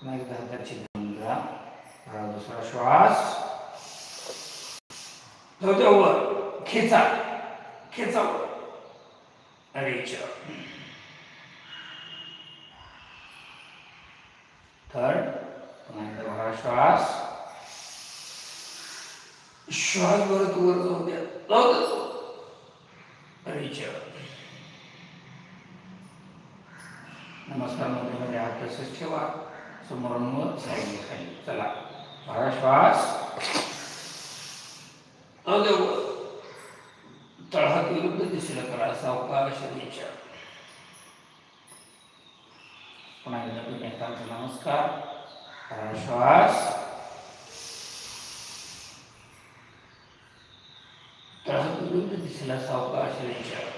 पुन्हा एकदा हाताची धरा. दुसरा श्वास वर खेचा खेचा reach up. थर्ड पुन्हा एकदा बघा श्वास श्वास परत वर जाऊ द्या. reach up. नमस्कार मध्ये हात तसेच ठेवा. समोरून वर साईडने खाली. चला बघा श्वास तळहात विरुद्ध दिशेला करा. सावकाश reach up. पुन्हा एकदा तुम्ही एकांत नमस्कार. श्वास तळहात विरुद्ध दिशेला सावकाश reach up.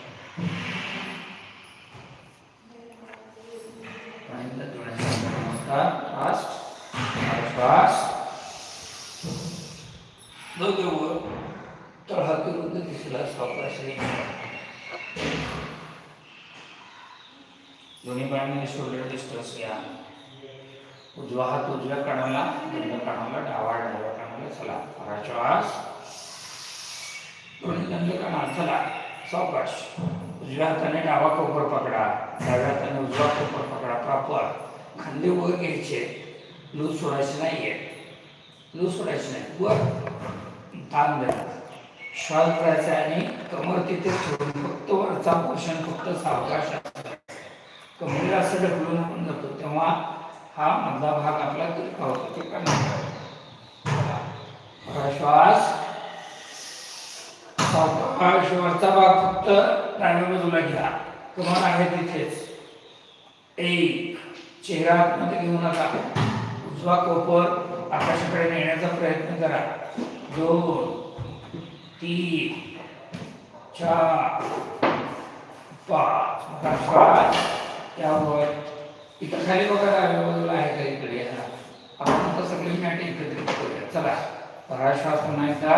पुन्हा एकदा तुम्ही नमस्कार. श्वास वर तळहात विरुद्ध दिशेला सावकाश reach up. दोन्ही पायांमध्ये शोल्डर डिस्टन्स घ्या. उजवा हात उजव्या कानाला, डाव्या कानाला, डाव्या कानाला. चला श्वास दोन्ही दंड कानाला. चला सावकाश. उजव्या हाताने डावा कोपर पकडा, डाव्या हाताने उजवा कोपर पकडा. प्रॉपर खांदे वर घ्यायचे. लूज सोडायचे नाहीये. लूज सोडायचे नाही. वर ताण द्या. श्वास करायचा आणि कमर तिथे ठेवून फक्त वरचा पोर्शन फक्त सावकाश. कमरेला असं ढकलून आपण जातो तेव्हा हा मधला भाग आपला तिरका होतो. ते करणार. श्वास सावकाश. वरचा भाग फक्त डाव्या बाजूला घ्या. कमर आहे तिथेच. एक चेहरा आतमध्ये घेऊ नका. उजवा कोपर आकाशाकडे नेण्याचा प्रयत्न करा. 2 3 4 5. श्वास त्यावर इथं खाली बघा. डाव्या बाजूला आहे का इकडे या. आपण आता सगळी मॅट एकत्रित करूया. चला श्वास पुन्हा एकदा.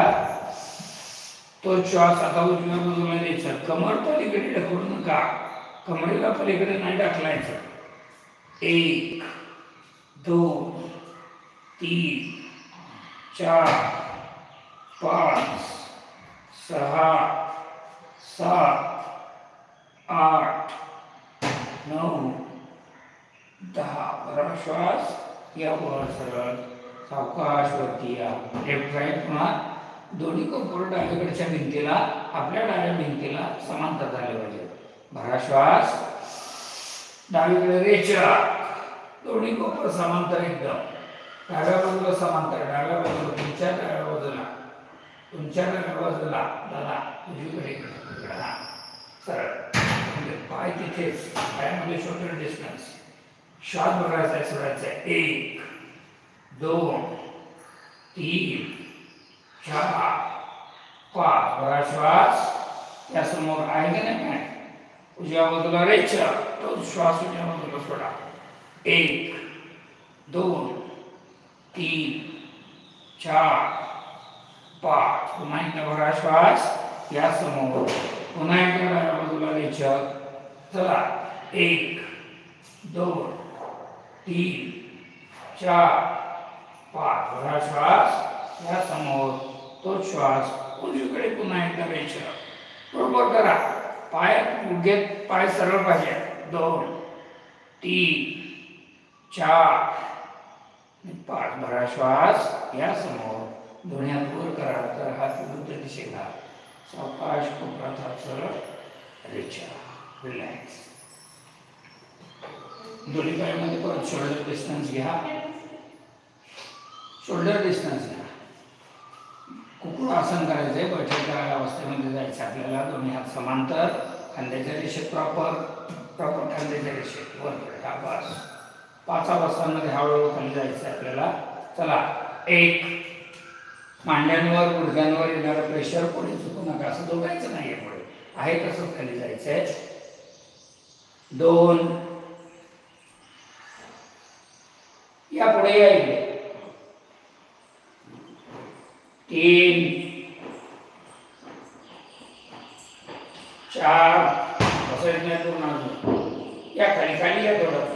तो श्वास आता उजव्या बाजूला द्यायचा. कमर पलीकडे ढकलू नका. कमरेला पलीकडे नाही ढकलायचं. 1 2 3 4 5 6 7 8 9 10. श्वास यावर सरळ सावकाश वरती या. Left right. पुन्हा दोन्ही कोपर डावीकडच्या भिंतीला, आपल्या डाव्या भिंतीला समांतर झाले पाहिजे. भरा श्वास. डावीकडे रेचा. दोन्ही कोपर समांतर एकदम. डाव्या बाजूला समांतर. डाव्या बाजूला तुमच्या डाव्या बाजूला, तुमच्या डाव्या बाजूला. दादा उजवीकडे सरळ. पाय तिथेच. पायामध्ये शोल्डर डिस्टन्स. श्वास बघायचा आहे. सोडायचा आहे. 1 2 3 4 5. बघा श्वास या समोर आहे का नाही. उजव्या बाजूला रेचा. तो श्वास उजव्या बाजूला सोडा. 1 2 3 4 5. पुन्हा एकदा बघा श्वास या समोर. पुन्हा एकदा डाव्या बाजूला रेचा. चला 1 2 3 4 5. बघा श्वास या समोर. तो श्वास उजवीकडे. पुन्हा एकदा रेचा. बरोबर करा. पाय गुडघे पाय सरळ पाहिजे. 2 3 4 5. बघा श्वास या समोर. दोन्ही हात वर करा. तर हात विरुद्ध दिशेला. सावकाश कोपरात हात सरळ. रेचा. रिलॅक्स. दोन्ही पायामध्ये परत शोल्डर डिस्टन्स घ्या. शोल्डर डिस्टन्स घ्या. कुकुळ आसन करायचंय. बैठक अवस्थेमध्ये जायचं आपल्याला. दोन्ही हात समांतर. खांद्याच्या रेषेत प्रॉपर खांद्याच्या रेषेत वर. हा बस. 5 अवस्थांमध्ये हळूहळू खाली जायचं आपल्याला. चला 1 मांड्यांवर गुडघ्यांवर येणारं प्रेशर पुढे चुकू नका. असं दोघायचं नाहीये. पुढे आहे तसंच खाली जायचंय. 2 या पुढे या. 3 4 बसायचं नाही पूर्ण. अजून या खाली खाली या. थोडं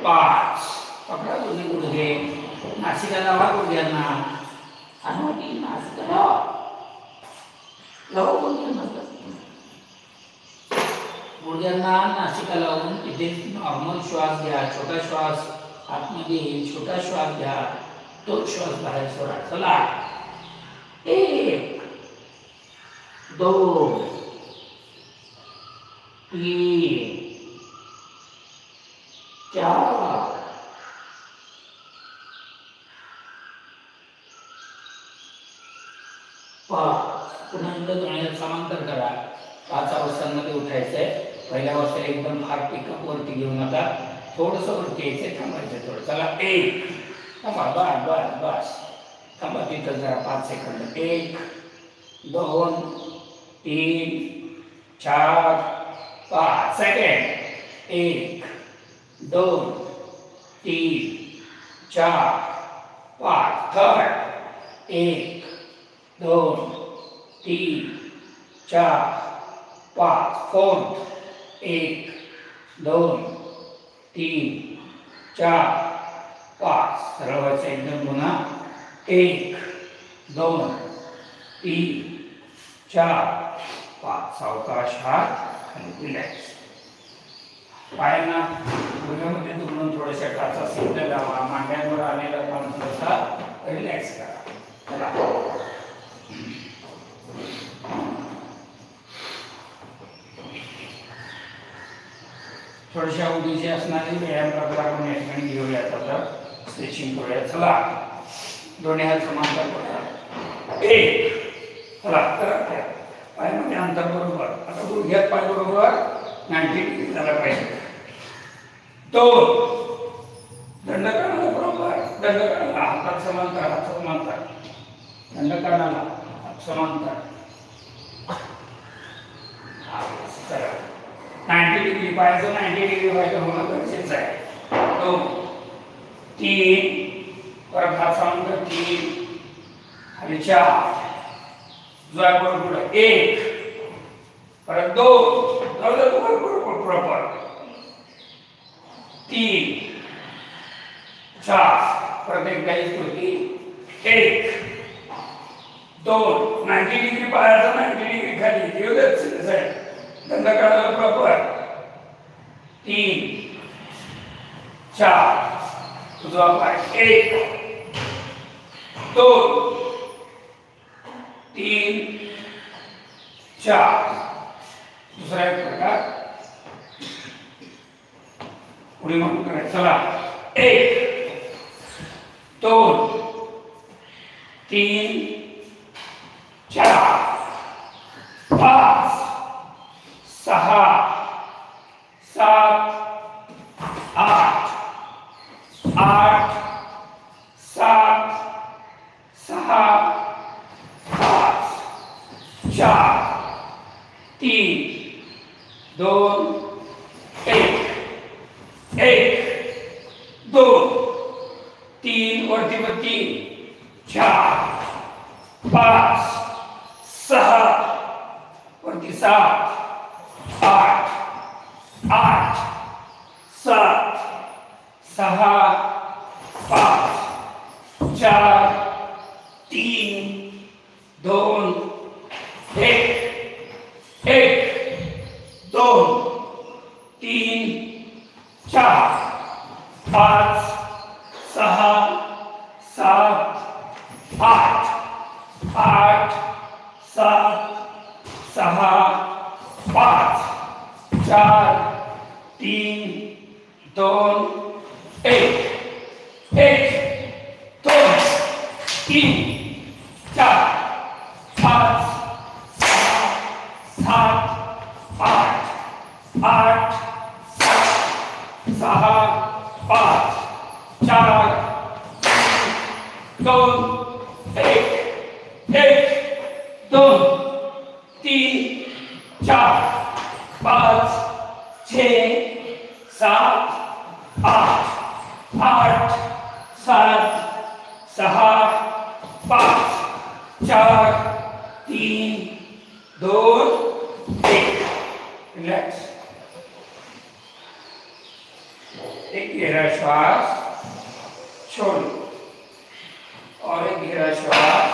5 पकडा दोन्ही गुडघे नासिका लावा गुडघ्यांना आणि नासिका लावा गुडघ्यांना नासिका लावून इथे नॉर्मल श्वास घ्या छोटा श्वास आतमध्ये छोटा श्वास घ्या तो श्वास बाहेर सोडा चला 1 2 3 4 5 पुन्हा एकदा दोन्ही समांतर करा 5 अवस्थांमध्ये उठायचंय पहिल्या अवस्थेला एकदम फार पिकअप वरती घेऊ नका थोडंसं वरती यायचंय थांबायचं थोडं चला 1 थांबा बस बस बस थांबा तिथं जरा 5 सेकंद 1 2 3 4 5 सेकंड 1 2 3 4 5 थर्ड 1 2 3 4 5 फोर्थ 1 2 3 4 5 सरळ व्हायचं एकदम पुन्हा 1 2 3 4 5 सावकाश हात खाली रिलॅक्स पायांना गुडघ्यामध्ये दुखून थोड्याशा टाचा सिग्नल लावा मांड्यांवर आलेला पण थोडासा रिलॅक्स करा चला थोड्याशा उडीचे असणारे व्यायाम प्रकार आपण या ठिकाणी घेऊयात आता स्ट्रेचिंग करूया चला दोन्ही हात समांतर करा 1 चला करा पायामध्ये अंतर बरोबर आता गुडघ्यात पाय बरोबर 90 डिग्री झाला पाहिजे 2 दंडकानाला बरोबर दंडकानाला हातात समांतर दंडकानाला हात समांतर 90 डिग्री पायाचं 90 डिग्री व्हायचं होणं गरजेचं आहे 2 3 परत हात समांतर 3 खाली 4 जोया बरोबर 1 परत 2 प्रॉपर 3 4 परत एकदा कृती 1 2 90 डिग्री पायाचा 90 डिग्री खाली येऊ द्यायचं दंडकानाला प्रॉपर 3 4 तुझा पाय 1 2 3 4 दुसरा एक प्रकार पुढे म्हणून करायचं चला 1 2 3 4 5 6 7 8 8 7 6 5 4 3 2 1 1 2 3 वरती 4 5 6 वरती 7 8 8 7 6 5 4 3 2 1 1 2 3 4 5 6 7 8 8 7 6 5 4 3 2 1 1 2 3 4 5 6 7 8 8 6 5 4 2 1 1 2 3 4 5 6 7 8 8 7 6 5 4 3 2 1 रिलॅक्स एक गहरा श्वास छोड़ो और एक गहरा श्वास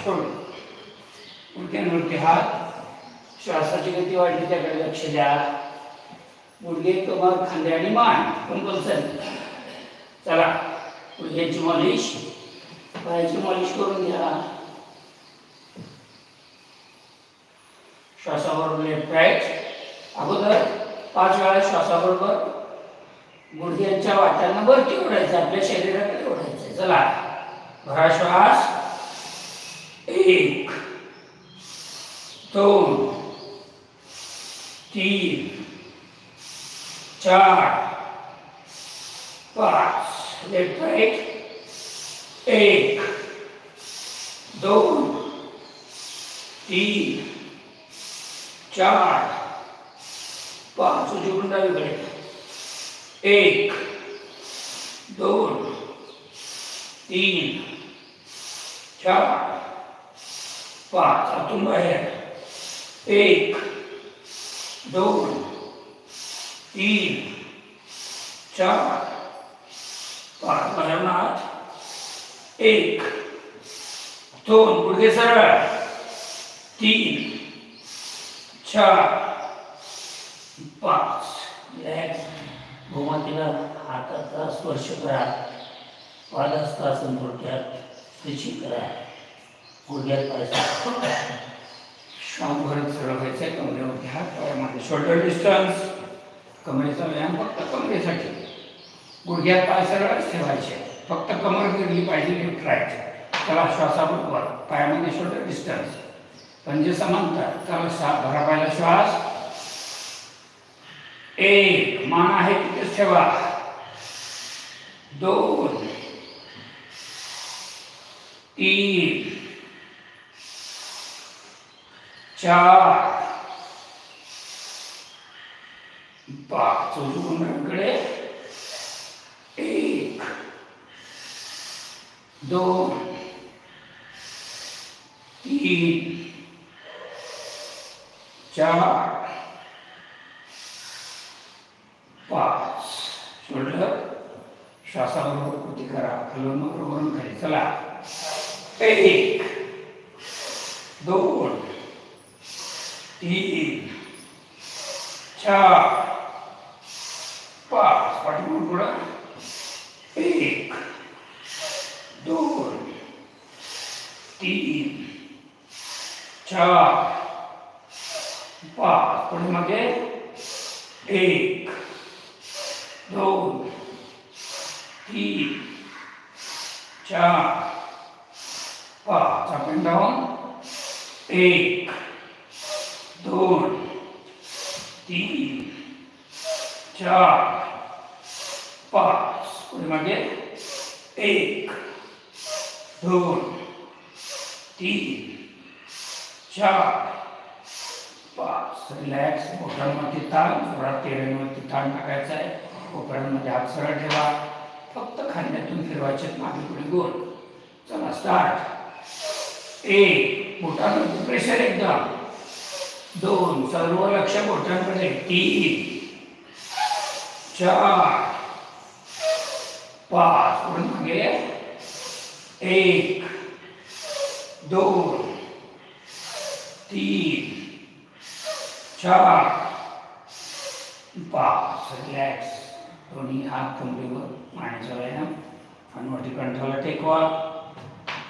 छोड़ो. गुडघ्यांवरती हात. श्वासाची गती वाढली त्याकडे लक्ष द्या. गुडघे कमर खांदे आणि मान कंपल्सरी. चला गुडघ्यांची मॉलिश पायाची मॉलिश करून घ्या. श्वासाबरोबर लेफ्ट राईट. अगोदर 5 वेळा श्वासाबरोबर गुडघ्यांच्या वाट्यांना वरती ओढायचं, आपल्या शरीराकडे ओढायचं. चला भरा श्वास. 1 2 3 4 5. Left right. 1 2 3 4 5. उजवीकडून डावीकडे. 1 2 3 4 5. आतून बाहेर. 1 2 3 4 5. बाहेरून आत. 1 2 गुडघे सरळ. 3 4 5. रिलॅक्स. भूमध्येला हाताचा स्पर्श करा. पादहस्तासन थोडक्यात स्ट्रेचिंग करा. गुडघ्यात पाय श्वास भरत सरळ व्हायचं. कमरेवरती हात, पायामध्ये शोल्डर डिस्टन्स. कमरेचा व्यायाम फक्त कमरेसाठी. गुडघ्यात पाय सरळच ठेवायचे. फक्त कमर फिरली पाहिजे लेफ्ट राईट. चला श्वासाबरोबर पायामध्ये शोल्डर डिस्टन्स. पंजे समांतर. चला भरा पाहिला श्वास. 1 मान आहे तिथेच ठेवा. 2 3 4 5. उजवीकडे. 1 2 3 4 5. शोल्डर श्वासाबरोबर कृती करा. हलवून बरोबर खाली. चला 1 2 3 4 5. पाठीमागून पुढं. 1 2 3 4 5. पुढे मागे. 1 2 3 4 5. Up and down. 1 2 3 4 5. पुढे मागे. 1 2 3 4 5. रिलॅक्स. बोटांमध्ये ताण. जोरात तेरेवरती ताण टाकायचा आहे. कोपऱ्यांमध्ये हात सरळ ठेवा. फक्त खांद्यातून फिरवायचे मागे पुढे गोल. चला स्टार्ट. 1 बोटांवरती प्रेशर एकदम. 2 सर्व लक्ष बोटांकडे. 3 4 5. पुढे मागे. 1 2 3 4 5. रिलॅक्स. दोन्ही हात कमरेवर. मानेचा व्यायाम. हनुवटी कंठाला टेकवा.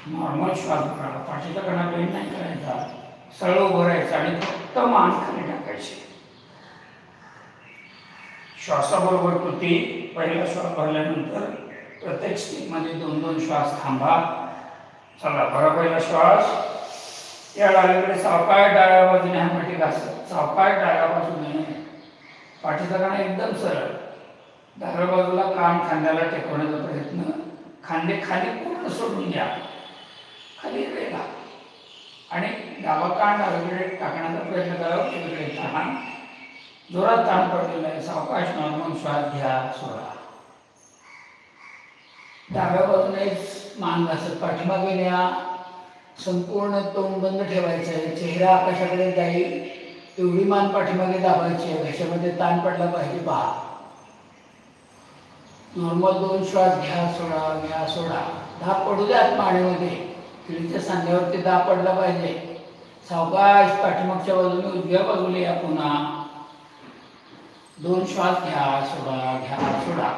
नॉर्मल श्वास भरा. पाठीचा कणा बेंड नाही करायचा. सरळ उभं राहायचं आणि फक्त मान खाली टाकायची. श्वासाबरोबर कृती. पहिला श्वास भरल्यानंतर प्रत्येक स्टेपमध्ये 2-2 श्वास थांबा. चला भरा पहिला श्वास. या डावीकडे सावकाश डाव्या बाजूने हा पाठी घासत. सावकाश डाव्या बाजूने. पाठीचा कणा एकदम सरळ. डाव्या बाजूला कान खांद्याला टेकवण्याचा प्रयत्न. खांदे खाली पूर्ण सोडून द्या. खाली रेला आणि डावा कान डावीकडे टाकण्याचा प्रयत्न करा. उजवीकडे ताण. जोरात ताण पडलेला आहे. सावकाश नॉर्मल श्वास घ्या. सोडा. डाव्या बाजूनेच मान घासत पाठीमागे न्या. संपूर्ण तोंड बंद ठेवायचं आहे. चेहरा आकाशाकडे जाईल एवढी मान पाठीमागे दाबायची आहे. घशामध्ये ताण पडला पाहिजे. 10 नॉर्मल 2 श्वास घ्या सोडा, घ्या सोडा. दाब पडू द्यात मानेमध्ये. किडीच्या सांध्यावरती दाब पडला पाहिजे. सावकाश पाठीमागच्या बाजूने उजव्या बाजूला या. पुन्हा 2 श्वास घ्या सोडा, घ्या सोडा.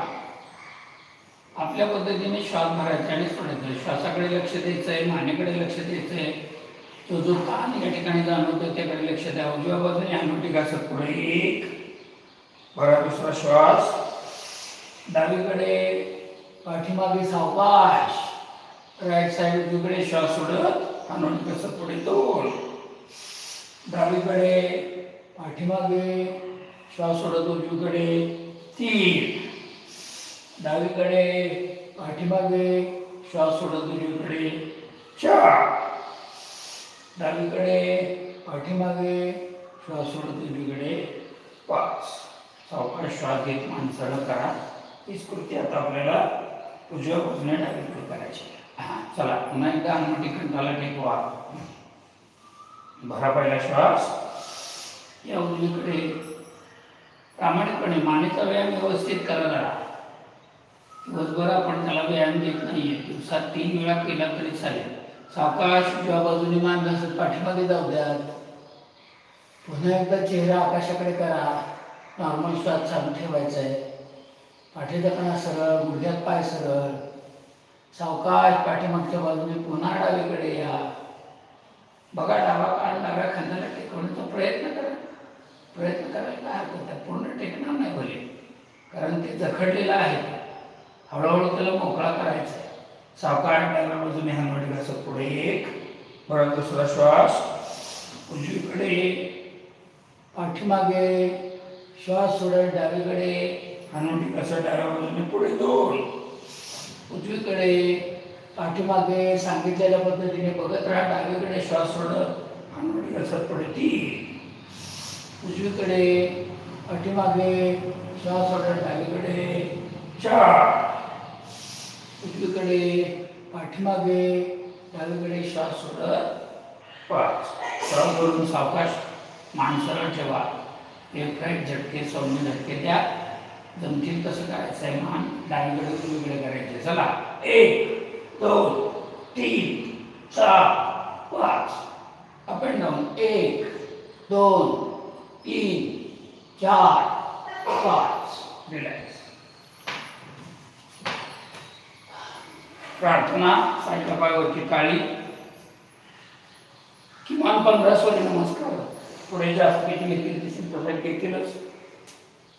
आपल्या पद्धतीने श्वास भरायचा आणि सोडायचा. श्वासाकडे लक्ष द्यायचं आहे, मानेकडे लक्ष द्यायचं आहे. तो जो ताण या ठिकाणी जाणवतो त्याकडे लक्ष द्या. उजव्या बाजूने हनुवटी घासत पुढे 1 भरा. दुसरा श्वास डावीकडे पाठीमागे सावकाश. राईट साईड उजवीकडे श्वास सोडत हनुवटी घासत पुढे 2. डावीकडे पाठीमागे श्वास सोडत उजवीकडे 3. डावीकडे पाठीमागे श्वास सोडत उजवीकडे 4. डावीकडे पाठीमागे श्वास सोडत उजवीकडे 5. सावकाश श्वास घेत मान सरळ करा. हीच कृती आता आपल्याला उजव्या बाजूने डावीकडे करायची. चला पुन्हा एकदा हनुवटी कंठाला टेकवा. भरा पहिला श्वास. या उजवीकडे प्रामाणिकपणे मानेचा व्यायाम व्यवस्थित करा. जरा दिवसभर आपण त्याला व्यायाम देत नाहीये. दिवसात 3 वेळा केला तरी चालेल. सावकाश उजव्या बाजूने मान घासत पाठीमागे जाऊ द्यात. पुन्हा एकदा चेहरा आकाशाकडे करा. नॉर्मल श्वास चालू ठेवायचा आहे. पाठीचा कणा सरळ, गुडघ्यात पाय सरळ. सावकाश पाठीमागच्या बाजूने पुन्हा डावीकडे या. बघा डावा कान डाव्या खांद्याला टेकवण्याचा प्रयत्न करा. प्रयत्न करायला काय हरकत आहे. पूर्ण टेकणार नाही भले, कारण ते जखडलेलं आहे. हळूहळू त्याला मोकळा करायचा आहे. सावकाश डाव्या बाजूने हनुवटी घासत पुढे 1 भरा. दुसरा श्वास उजवीकडे पाठीमागे श्वास सोडत डावीकडे हनुवटी घासत डाव्या बाजूने पुढे 2. उजवीकडे पाठीमागे सांगितलेल्या पद्धतीने बघत राहा. डावीकडे श्वास सोडत हनुवटी घासत पुढे 3. उजवीकडे पाठीमागे श्वास सोडत डावीकडे 4. उजवीकडे पाठीमागे डावीकडे श्वास सोडत 5. श्वास भरून सावकाश मान सरळ ठेवा. लेफ्ट राईट झटके, सौम्य झटके द्या. जमतील तसं करायचं आहे. मान डावीकडे उजवीकडे करायचे. चला 1 2 3 4 5. Up and down 1 2 3 4 5. रिलॅक्स. प्रार्थना साईडला पायावरती काळी. किमान 15 सूर्यनमस्कार. पुढे जास्त किती घेतील तसं घेतीलच.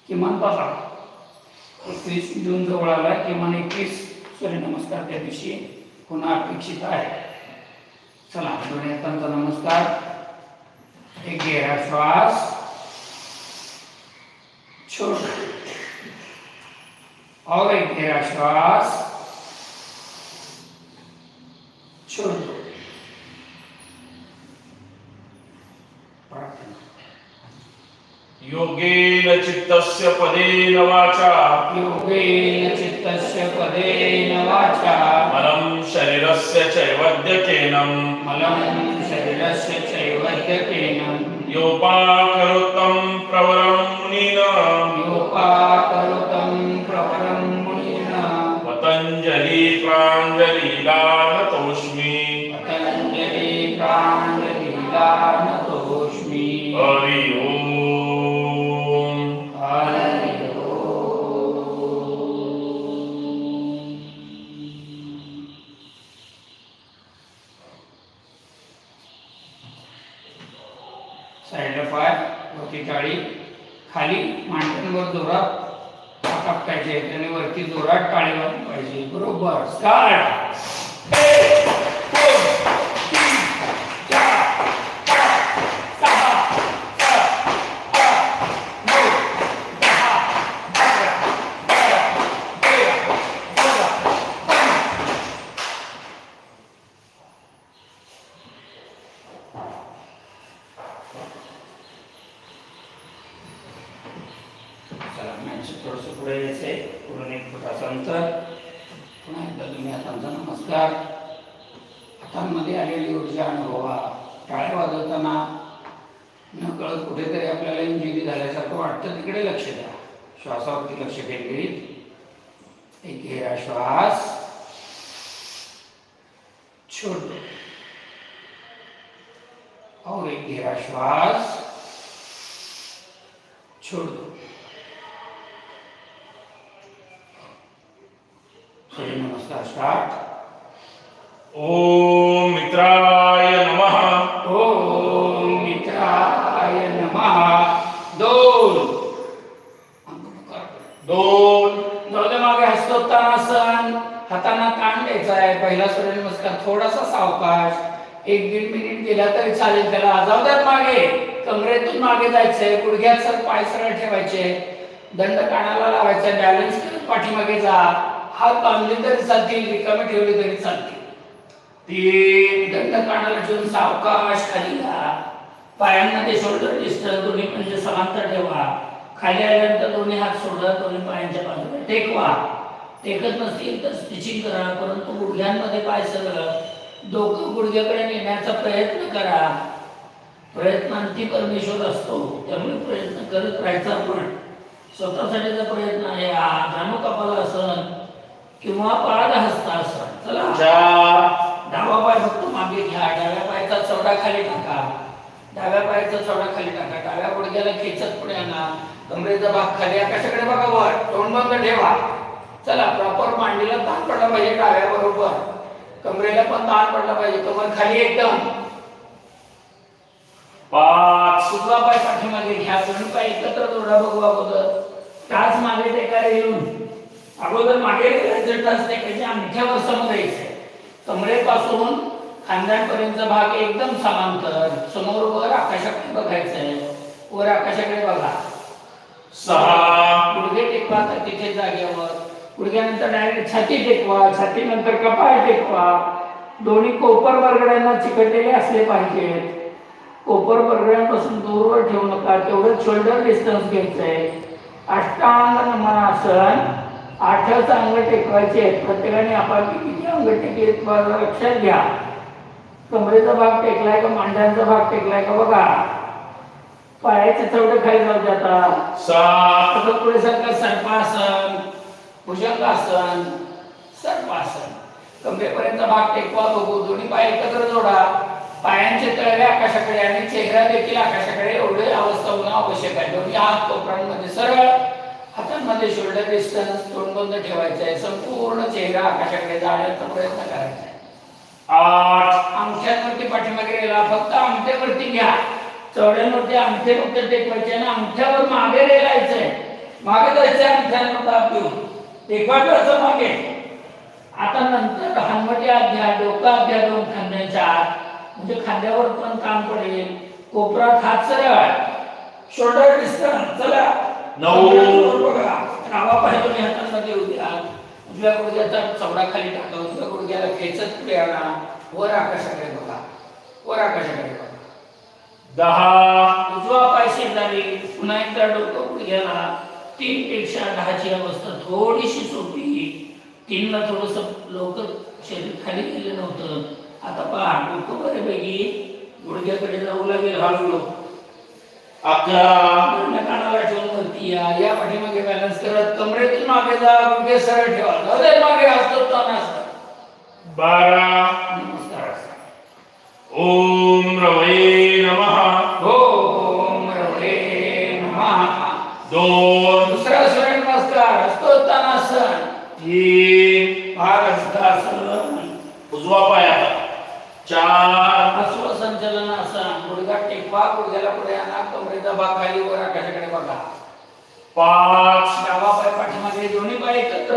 किमान 21 जून जवळ आला. किमान 21 सूर्यनमस्कार त्या दिवशी पुन्हा अपेक्षित आहे. चला दोन्ही हातांचा नमस्कार. एक गहरा श्वास छोड़ और एक गहरा श्वास छोड़ दो. योगेन चित्तस्य पदेन वाचा. योगेन चित्तस्य पदेन वाचा. मलं शरीरस्य चैवद्यकेनं. मलं शरीरस्य चैवद्यकेनं. योपाकरोतं प्रवरं मुनिना. योपाकरोतं प्रवरं मुनिना. पतञ्जलि प्राञ्जलिलानतोऽस्मि. पतञ्जलि प्राञ्जलिलानतोऽस्मि. हरि ओम. साईडला पाय वरती टाळी. खाली मांड्यांवर जोरात टाकायचे. त्याने वरती जोरात टाळी वाजली पाहिजे. बरोबर. स्टार्ट. 1 2 3 4 5 6 7 8 9 10 11 12 13 14 चला मॅच थोडंसं पुढे यायचंय. पुढून 1 फुटाचं अंतर. पुन्हा एकदा तुम्ही हातांचा नमस्कार. हातांमध्ये आलेली ऊर्जा अनुभवा. टाळ्या वाजवताना नकळत कुठेतरी आपल्याला इंजुरी झाल्यासारखं वाटतं. तिकडे लक्ष द्या. श्वासावरती लक्ष केंद्रित. एक गहरा श्वास छोड़ दो और एक गहरा श्वास छोड़ दो। सूर्य नमस्कार स्टार्ट। ओम मित्राय नमः। ओम मित्राय नमः। दोन मागे हस्तोत्तानासन, हातांना ताण द्यायचा आहे। पहिला सूर्यनमस्कार थोडासा सावकाश, 1-1.5 मिनिट गेला तरी चालेल। त्याला आजावतात मागे, कमरेतून मागे जायचंय, गुडघ्यात सर पाय सरळ ठेवायचे, दंड कानाला लावायचा, बॅलन्स करत पाठीमागे जा। हात बांधले तरी चालतील, रिकामे ठेवले तरी चालतील। 3 दंड कानाला ठेवून सावकाश खाली या। पायांमध्ये शोल्डर डिस्टन्स दोन्ही म्हणजे समांतर ठेवा। खाली आल्यानंतर दोन्ही हात सोडा, दोन्ही पायांच्या बाजूला टेकवा। टेकत नसतील तर स्टिचिंग करा, परंतु गुडघ्यांमध्ये पाय सरळ, डोकं गुडघ्याकडे नेण्याचा प्रयत्न करा। प्रयत्न अंती परमेश्वर असतो, त्यामुळे प्रयत्न करत राहायचा। पण स्वतःसाठीचा प्रयत्न आहे हा। जाणू कपालासन किंवा पादहस्तासन। चला, डावा पाय फक्त मागे घ्या, डाव्या पायाचा चवडा खाली टाका, डाव्या पायाचा चवडा खाली टाका, डाव्या गुडघ्याला खेचत पुढे आणा, कमरेचा भाग खाली आकाशाकडे बघा, वर तोंड बंद ठेवा। चला, प्रॉपर मांडीला ताण पडला पाहिजे, डाव्या बरोबर कमरेला पण ताण पडला पाहिजे, कमर खाली एकदम। 5 उजवा पाय पाठीमागे घ्या, दोन्ही पाय एकत्र जोडा, बघू अगोदर टाच मागे टेकायला येऊन अगोदर मागे टाच टेकायचे, अंगठ्यावर समजायचे, कमरेपासून खांद्यांपर्यंतचा भाग एकदम समांतर, समोर वर आकाशाकडे बघायचंय, वर आकाशाकडे बघा। 6 गुडघे टेकवा तर तिथे जागेवर, गुडघ्यानंतर डायरेक्ट छाती टेकवा, छाती नंतर कपाळ टेकवा। दोन्ही कोपर बरगड्यांना चिकटलेले असले पाहिजेत, कोपर बरगड्यांपासून दूरवर ठेवू नका, तेवढं शोल्डर डिस्टन्स घ्यायचंय। अष्टांग नमनासन, 8च अंग टेकवायचे आहेत। प्रत्येकाने आपापली किती अंग टेकलेत लक्षात घ्या। कमरेचा भाग टेकलाय का, मांड्यांचा भाग टेकलाय का बघा, पायाचे चवडे खाली जाऊ देतात। 7 पुढे सारखं सर्पासन, भुजंगासन, सर्पासन, कमरेपर्यंत भाग टेकवा, बघू, दोन्ही पाय एकत्र जोडा, पायांचे तळवे आकाशाकडे आणि चेहरा देखील आकाशाकडे, एवढे अवस्था होणं आवश्यक आहे। दोन्ही हात कोपरांमध्ये सरळ, हातांमध्ये शोल्डर डिस्टन्स, तोंड बंद ठेवायचं आहे, संपूर्ण चेहरा आकाशाकडे जाण्याचा प्रयत्न करायचा आहे। 8 अंगठ्यांवरती पाठीमागे गेला, फक्त अंगठ्यावरती घ्या, चवड्यांवरती अंगठे फक्त टेकवायचे आणि अंगठ्यावर मागे रेलायचंय, मागे जायचंय, अंगठ्यांवर दाब देऊन टेकवायचं मागे। आता नंतर हनुवटी हात घ्या, डोका हात घ्या, 2 खांद्यांच्या आत, म्हणजे खांद्यावर पण ताण पडेल, कोपरात हात सरळ, शोल्डर डिस्टन्स। चला, 9 बघा, डावा पाय दोन्ही हातांमध्ये उद्या, उजव्या गुडघ्याचा चवडा खाली टाका, उजव्या गुडघ्याला खेचत पुढे आणा, वर आकाशाकडे बघा, वर आकाशाकडे बघा। 10 उजवा पाय शेजारी, पुन्हा एकदा डोकं गुडघ्याला, 3 पेक्षा 10ची अवस्था थोडीशी सोपी। 3 ला थोडस लवकर शरीर खाली गेलं नव्हतं, आता पहा डोकं बऱ्यापैकी गुडघ्याकडे जाऊ लागेल हळूहळू। 11 दंड कानाला ठेवून वरती या, पाठीमागे बॅलन्स करत कमरेतून मागे जा, गुडघे सरळ ठेवा, हृदय मागे हस्तोत्तानासन। 12 नमस्कार। ओम रवये नमः। ओम रवये नमः। 2 दुसरा सूर्यनमस्कार, हस्तोत्तानासन। 3 पादहस्तासन, उजवा पाय, 4 अश्वसंचलनासन, गुडघा टेकवा, गुडघ्याला पुढे आणा, कमरेचा भाग खाली, वर आकाशाकडे बघा। 5 डावा पाय पाठीमागे, दोन्ही पाय एकत्र,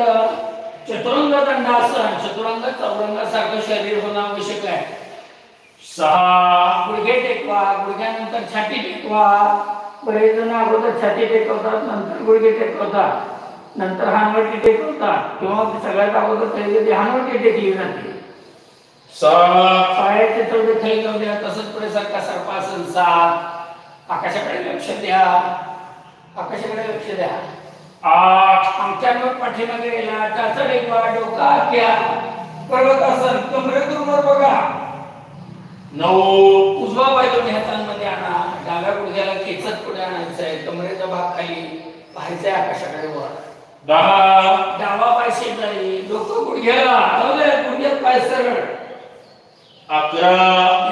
चतुरंग दंडासन, चतुरंग चौरंगासारखं शरीर होणं आवश्यक आहे। 6 गुडघे टेकवा, गुडघ्यानंतर छाती टेकवा, बरेच जण अगोदर छाती टेकवतात, नंतर गुडघे टेकवतात, नंतर हानवटी टेकवतात, किंवा सगळ्यात अगोदर पहिले हानवटी टेकली जाते। 7 पायाचे तळवे खाली जाऊ द्या, तसंच पुढे सारखा सर्पासन। 7 आकाशाकडे लक्ष द्या, आकाशाकडे लक्ष द्या। 8 अंगठ्यांवर पाठीमागे गेला, टाचा टेकवा, डोका आत घ्या, पर्वतासन, कमरेतून वर बघा। 9 उजवा पाय दोन्ही हातांमध्ये आणा, डाव्या गुडघ्याला खेचत पुढे आणायचंय, कमरेचा भाग खाली, पाहायचंय आकाशाकडे वर। 10 डावा पाय शेजारी डोकं गुडघ्याला लावलंय गुडघ्यात पाय सरळ 11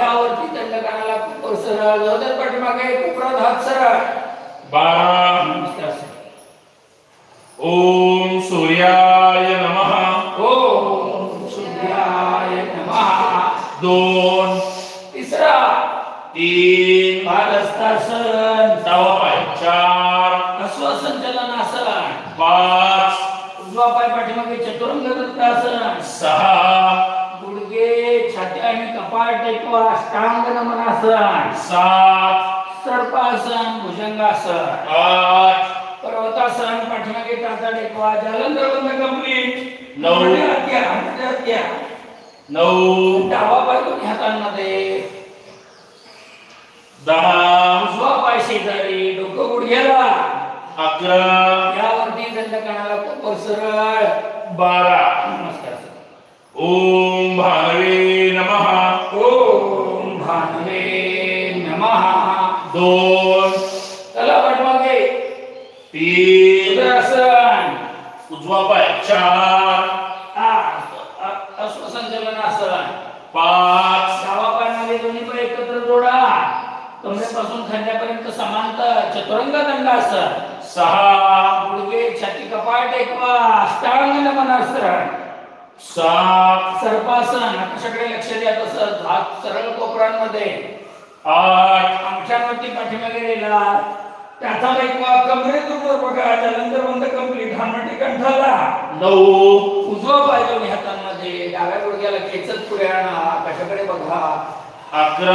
यावरती दंड कानाला कुपर सरळ जाऊदे पाठीमागे कुपरात हात सरळ 12 नमस्कार सर. ओम सूर्याय नमः ओम सूर्याय नमः 2 तिसरा 3 पादहस्तासन डावा पाय 4 अश्वसंचलनासन 5 उजवा पाय पाठीमागे चतुरंग दत्तासन 6 गुडघे छाती आणि कपाळ टेकवा अष्टांग नमनासन 7 सर्पासन भुजंगासन 8 पर्वतासन पाठीमागे टाचा टेकवा जालंधर बंद कंप्लीट 9 9 डावा पाय दोन्ही हातांमध्ये 10 उजवा पाय शेजारी डोकं गुडघ्याला 11 यावरती दंड कानाला कोपर सरळ 12 नमस्कार सर. ओम भानवे नमः ओम भानवे नमः 2 चला पाठीमागे 3 उदरासन उजवा पाय 4 अश्वसंचलनासन 5 डावा पाय मागे दोन्ही पाय एकत्र जोडा कमरेपासून खांद्यापर्यंत समांतर चतुरंग दंडासन 6 गुडघे छाती कपाळ टेकवा अष्टांग नमनासन 7 सर्पासन आकाशाकडे लक्ष द्या तसंच हात सरळ कोपरांमध्ये 8 अंगठ्यांवरती पाठीमागे गेला त्याचा टेकवा कमरेतून बघा जालंधर बंद कंप्लीट हानवटी कंठाला 9 उजवा पाय दोन्ही हातांमध्ये डाव्या गुडघ्याला खेचत पुढे आणा आकाशाकडे बघा 11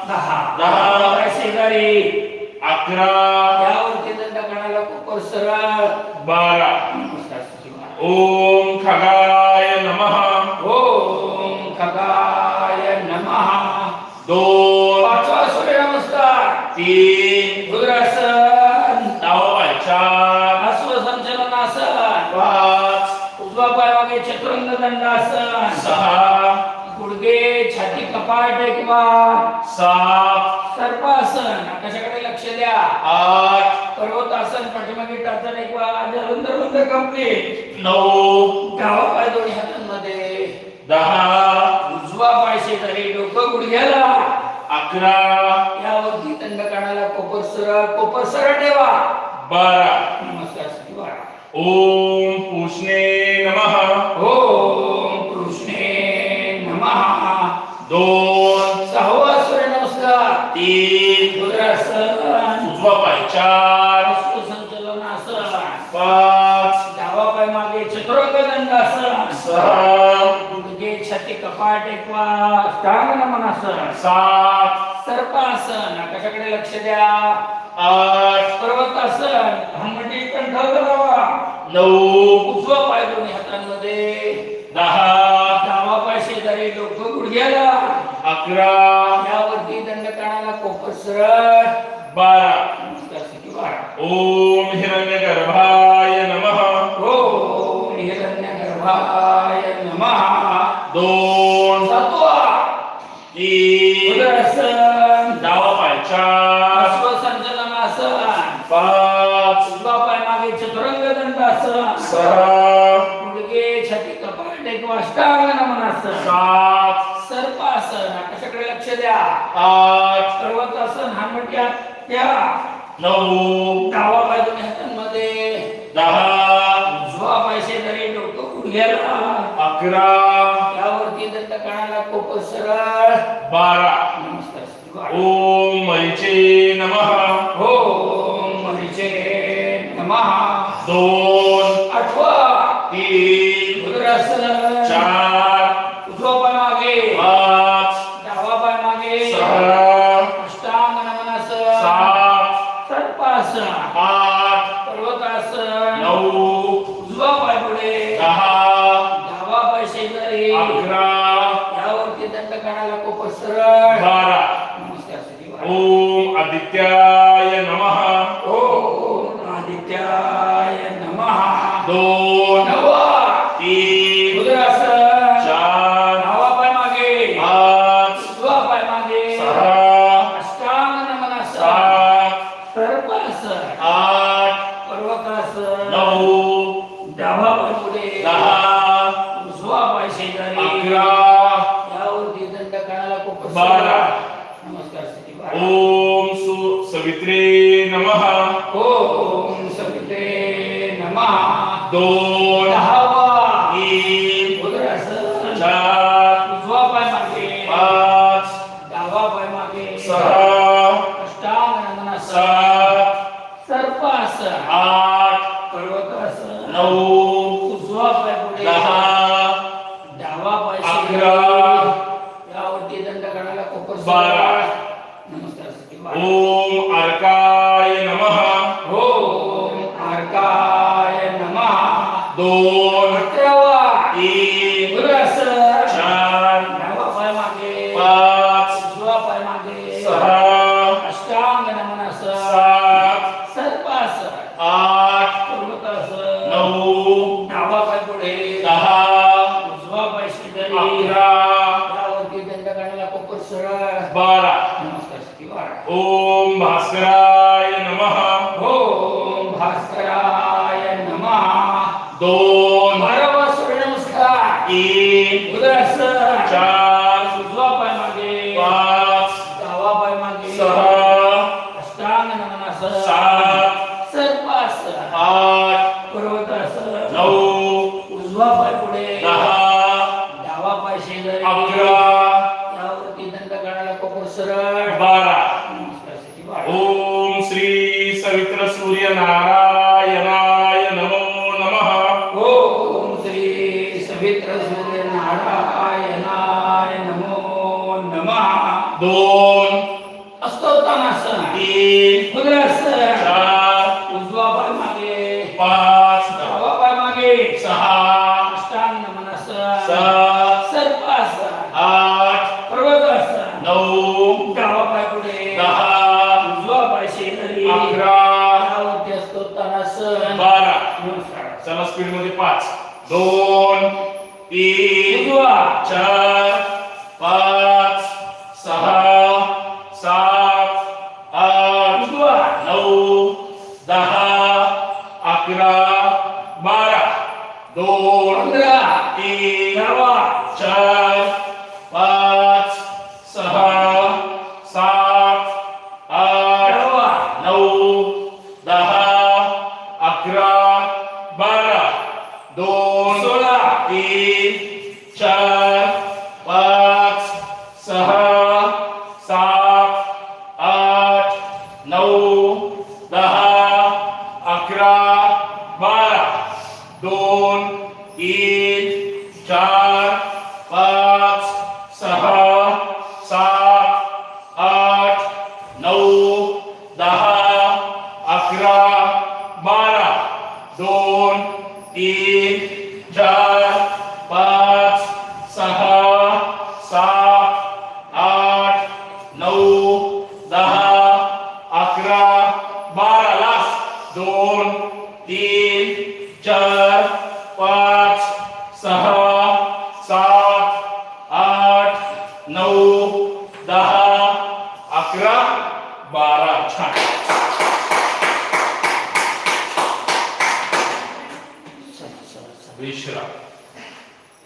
10 पाय शेजारी 11 यावरती दंड कानाला कोपर सरळ 12 नमस्कार सचिवांना. ओम खगाय नमः ओम खगाय नमः 2 पाचवा सूर्य नमस्कार 3 रुद्रासन डावा पाय 4 अश्वसंचलनासन 5 उजवा पाय मागे चतुरंग दंडासन 6 गुडघे छाती कपाळ टेकवा 7 सर्पासन आकाशाकडे लक्ष द्या 8 पर्वतासन पाठीमागे टाचा टेकवा जालंधर बंद कंप्लीट 9 डावा पाय दोन्ही हातांमध्ये 10 उजवा पाय शेजारी डोकं गुडघ्याला 11 यावरती दंड कानाला कोपर सरळ ठेवा 12 नमस्कार सचिवांना. ओम पूष्णे नमः ओम कृष्णे नमः 2 सहावा सूर्य नमस्कार 3 रुद्रासन उजवा पाय 4 अश्वसंचलनासन 5 डावा पाय मागे चतुरंग दंडासन 6 गुडघे छाती कपाळ टेकवा अष्टांग नमनासन 7 सर्पासन आकाशाकडे लक्ष द्या 8 पर्वतासन हानवटी कंठाला लावा 9 उजवा पाय दोन्ही हातांमध्ये 10 डावा पाय शेजारी डोकं गुडघ्याला 11 यावरती दंड कानाला कोपर सरळ 12 नमस्कार सचिवांना. ओम हिरण्यगर्भाय नमः ओम हिरण्यगर्भाय नमः 2 सातवा 3 उदरासन डावा पाय 4 अश्वसंचलनासन 5 उजवा पाय मागे चतुरंग दंडासन 6 गुडघे छाती कपाळ टेकवा अष्टांग नमनासन 7 सर्पासन आकाशाकडे लक्ष द्या 8 पर्वतासन हानवट्या त्या 9 डावा पाय दोन्ही हातांमध्ये 10 उजवा पाय शेजारी डोकं गुडघ्याला 11 यावरती दंड कानाला कोपर सरळ 12 नमस्कार सचिवांना. ओम मरीचे नमः ओम मरीचे नमः 2 आठवा 3 उदरासन 4 उजवा पाय मागे 5 डावा पाय मागे 6 अष्टांग नमनासन 7 सर्पासन 8 पर्वतासन 9 उजवा पाय पुढे 10 डावा पाय शेजारी 11 यावरती दंड कानाला कोपर सरळ 12 नमस्कार सचिवांना. ओम आदित्याय नमः ओम आदित्याय नमः 2 नवा 3 उदरासन 4 डावा पाय मागे 5 उजवा पाय मागे 6 अष्टांग नमनासन 7 सर्पासन 8 पर्वतासन 9 डावा पाय पुढे 10 उजवा पाय शेजारी 11 यावरती दंड कणाला कोपर 12 नमस्कार स्थिती 12 ओम सवित्रे नमः ओम सवित्रे नमः 2 दहावा 3 उदरासन 4 उजवा पाय मागे 5 डावा पाय मागे 6 अष्टांग नमनासन 7 सर्पासन 8 पर्वतासन 9 उजवा पाय पुढे 10 डावा पाय 11 यावरती दंड कणाला कोपर 12 नमस्कार स्थिती 12 ओम अर्काय नमः ओम अर्काय नमः 2 अकरावा 3 उदरासन 4 डावा पाय मागे 5 उजवा पाय मागे 6 अष्टांग नमनासन 7 सर्पासन 8 पर्वतासन 9 डावा पाय पुढे 10 उजवा पाय शेजारी 11 यावरती दंड कणाला कोपर सरळ 12 नमस्कार स्थिती 12 ओम भास्कराय नमः ओम भास्कराय नमः 2 12वा सूर्य नमस्कार 3 उदरासन 4 उजवा पाय मागे 5 डावा पाय मागे 6 अष्टांग नमनासन 7 सर्पासन 8 पर्वतासन 9 उजवा पाय पुढे 10 डावा पाय शेजारी 11 यावरती दंड कणाला कोपर सरळ 12 नमस्कार स्थिती 12 ओम श्री सवित्र सूर्य नारायणाय नमो नमः ओम श्री सवित्र सूर्य नारायणाय नमो नमः 2 अस्तोत्तमासन 3 उदरासन 4 उजवा पाय मागे 5 डावा पाय मागे 6 अष्टांग नमनासन 7 सर्पासन 8 पर्वतासन 9 डावा पाय पुढे 10 उजवा पाय शेजारी 11 यावरती अस्तोत्तमासन 12 नमस्कार चला स्पीड मध्ये 5 2 3 उजवा 4 5 6 7 8 उजवा 9 10 11 12 2 15 3 डावा 4 5 6 7 8 डावा 9 10 11 12 2 16 3 4 5 6 7 8 9 10 11 12 2 3 4 5 6 7 8 9 10 11 12 2 3 4 5 6 7 8 9 10 11 12 लास्ट 2 3 4 5 6 7 8 9 10 11 12 छान विश्राम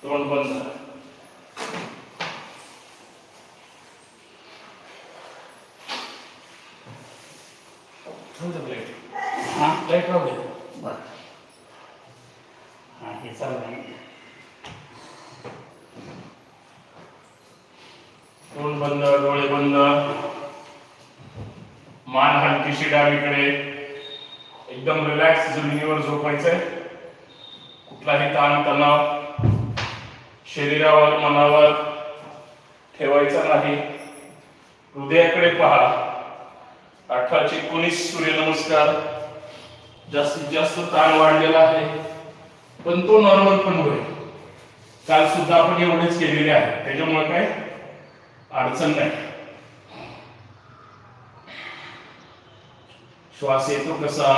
तोंड बंद प्लेट हा लाईट राहू दे बरं हा हे चालू आहे तोंड बंद डोळे बंद मान हलकीशी डावीकडे एकदम रिलॅक्स जमिनीवर झोपायचंय कुठलाही ताण तणाव शरीरावर मनावर ठेवायचा नाही हृदयाकडे पहा 18-19 सूर्यनमस्कार जास्तीत जास्त ताण वाढलेला आहे पण तो नॉर्मल पण होईल काल सुद्धा आपण एवढेच केलेले आहे त्याच्यामुळे काय अडचण नाही श्वास येतो कसा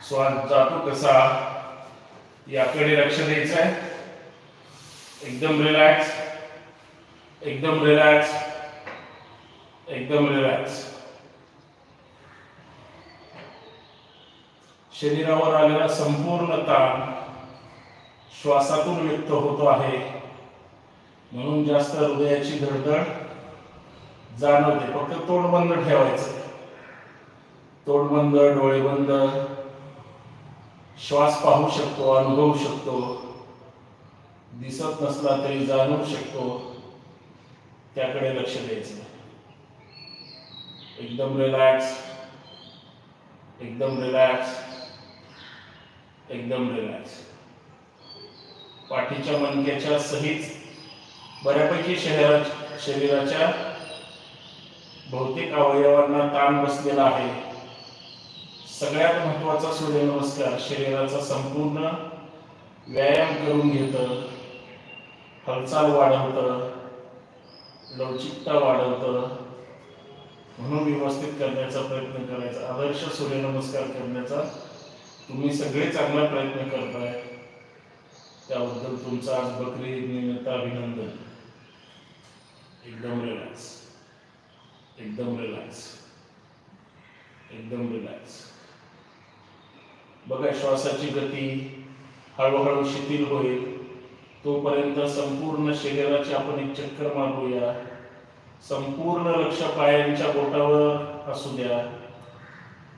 श्वास जातो कसा याकडे लक्ष द्यायचं आहे एकदम रिलॅक्स एकदम रिलॅक्स एकदम रिलॅक्स शरीरावर आलेला संपूर्ण ताण श्वासातून व्यक्त होतो आहे, म्हणून जास्त हृदयाची धडधड जाणवते. फक्त तोंड बंद ठेवायचं, तोंड बंद, डोळे बंद. श्वास पाहू शकतो, अनुभवू शकतो, दिसत नसला तरी जाणवू शकतो, त्याकडे लक्ष द्यायचं. एकदम रिलॅक्स, एकदम रिलॅक्स, एकदम रिलॅक्स. पाठीच्या मणक्याच्या सहित बऱ्यापैकी शरीराच्या बहुतेक अवयवांना ताण बसलेला आहे. सगळ्यात महत्वाचा सूर्यनमस्कार शरीराचा संपूर्ण व्यायाम करून घेतं, हालचाल वाढवतं, लवचिकता वाढवतं. म्हणून व्यवस्थित करण्याचा प्रयत्न करायचा. आदर्श सूर्यनमस्कार करण्याचा तुम्ही सगळे चांगला प्रयत्न करताय, त्याबद्दल तुमचं आज बकरी ईद निमित्त अभिनंदन. एकदम रिलॅक्स, एकदम रिलॅक्स, एकदम रिलॅक्स. बघा, श्वासाची गती हळूहळू शिथिल होईल. तोपर्यंत संपूर्ण शरीराची आपण एक चक्कर मारूया. संपूर्ण लक्ष पायांच्या बोटावर असू द्या.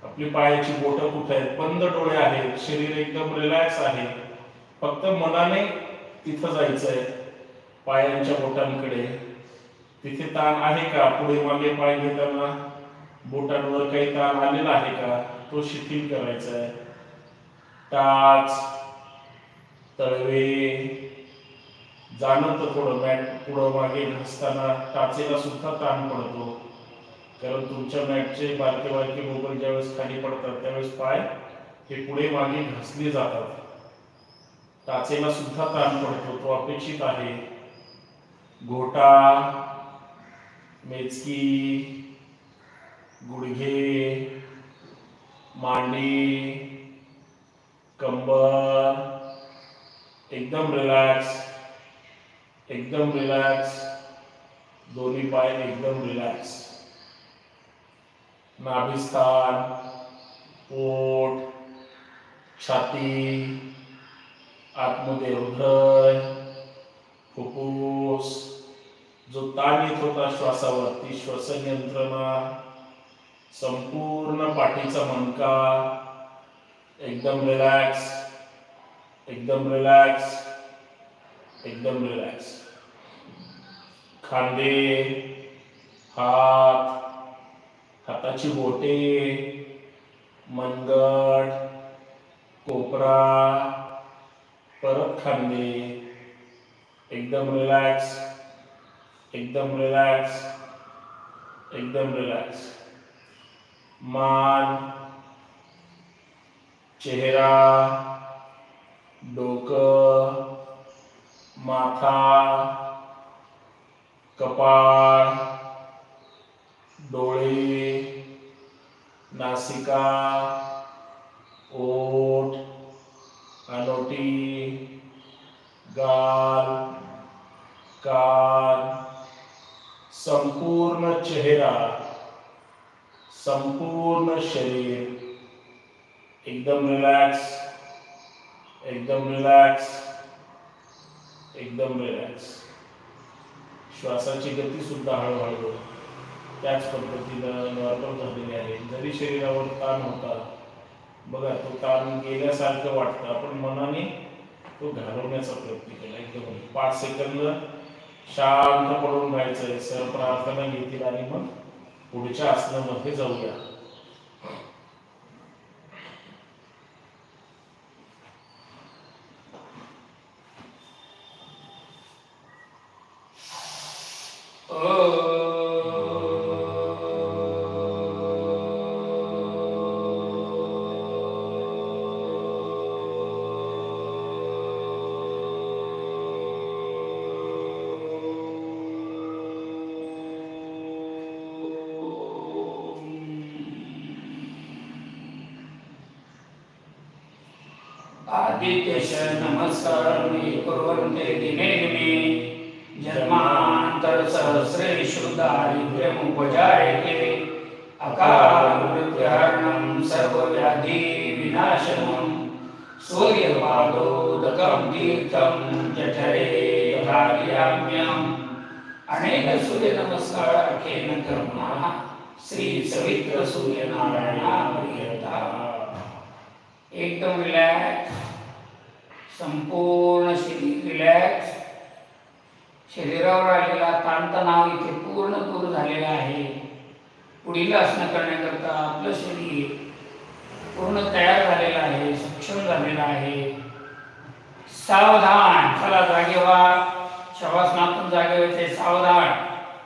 आपली पायाची बोटं कुठे आहेत? बंद डोळे आहेत, शरीर एकदम रिलॅक्स आहे. फक्त मनाने तिथं जायचंय, पायांच्या बोटांकडे. तिथे ताण आहे का? पुढे मागे पाय घेताना बोटांवर काही ताण आलेला आहे का? तो शिथिल करायचा आहे. टाच, तळवे जाणवतं थोडं. मॅट पुढं मागे घसताना टाचेला सुद्धा ताण पडतो, कारण तुमच्या मॅटचे बारके बारके बोबल ज्यावेळेस खाली पडतात त्यावेळेस पाय हे पुढे मागे घसले जातात. टाचेला सुद्धा ताण पडतो, तो अपेक्षित आहे. घोटा, मेचकी, गुडघे, मांडी, कंबर एकदम रिलॅक्स, एकदम रिलॅक्स. दोन्ही पाय एकदम रिलॅक्स. नाभिस्थान, पोट, छाती, आतमध्ये हृदय, फुफ्फुस. जो ताण येत होता श्वासावर, ती श्वसन यंत्रणा, संपूर्ण पाठीचा मणका एकदम रिलॅक्स, एकदम रिलॅक्स, एकदम रिलॅक्स. खांदे, हात, हाताची बोटे, मनगट, कोपरा, परत खांदे एकदम रिलॅक्स, एकदम रिलॅक्स, एकदम रिलॅक्स. मान, चेहरा, डोकं, माथा, कपाळ, डोळे, नासिका, ओठ, अनोटी, गाल, कान, संपूर्ण चेहरा, संपूर्ण शरीर एकदम रिलॅक्स, एकदम रिलॅक्स, एकदम रिलॅक्स. श्वासाची गती सुद्धा हळूहळू त्याच पद्धतीनं नॉर्मल झालेली आहे. जरी शरीरावर ताण होता, बघा तो ताण गेल्यासारखं वाटतं, आपण मनाने तो घालवण्याचा प्रयत्न केला. एकदम 5 सेकंद शांत पडून राहायचंय. सर प्रार्थना घेतील आणि मग पुढच्या आसनामध्ये जाऊया. आदित्यश नमस्कारामि कुर्वन्ते दिने दिने जन्मांतर सहस्रेषु दारिद्र्यमुपजायते अकाल मृत्युहरणं सर्वव्याधि विनाशनम सूर्यपादोदकं तीर्थं जठरे धारयाम्यहम् अनेक सूर्य नमस्काराख्येन कर्मणः श्री सवित्र सूर्यनारायणापर्यंता एकदम रिलॅक्स, संपूर्ण शरीर रिलॅक्स. शरीरावर आलेला ताणतणाव इथे पूर्ण दूर झालेला आहे. पुढील आसन करण्याकरता आपलं शरीर पूर्ण तयार झालेलं आहे, सक्षम झालेलं आहे. सावधान, चला जागे व्हा. शवासनातून जागे व्हायचे. सावधान.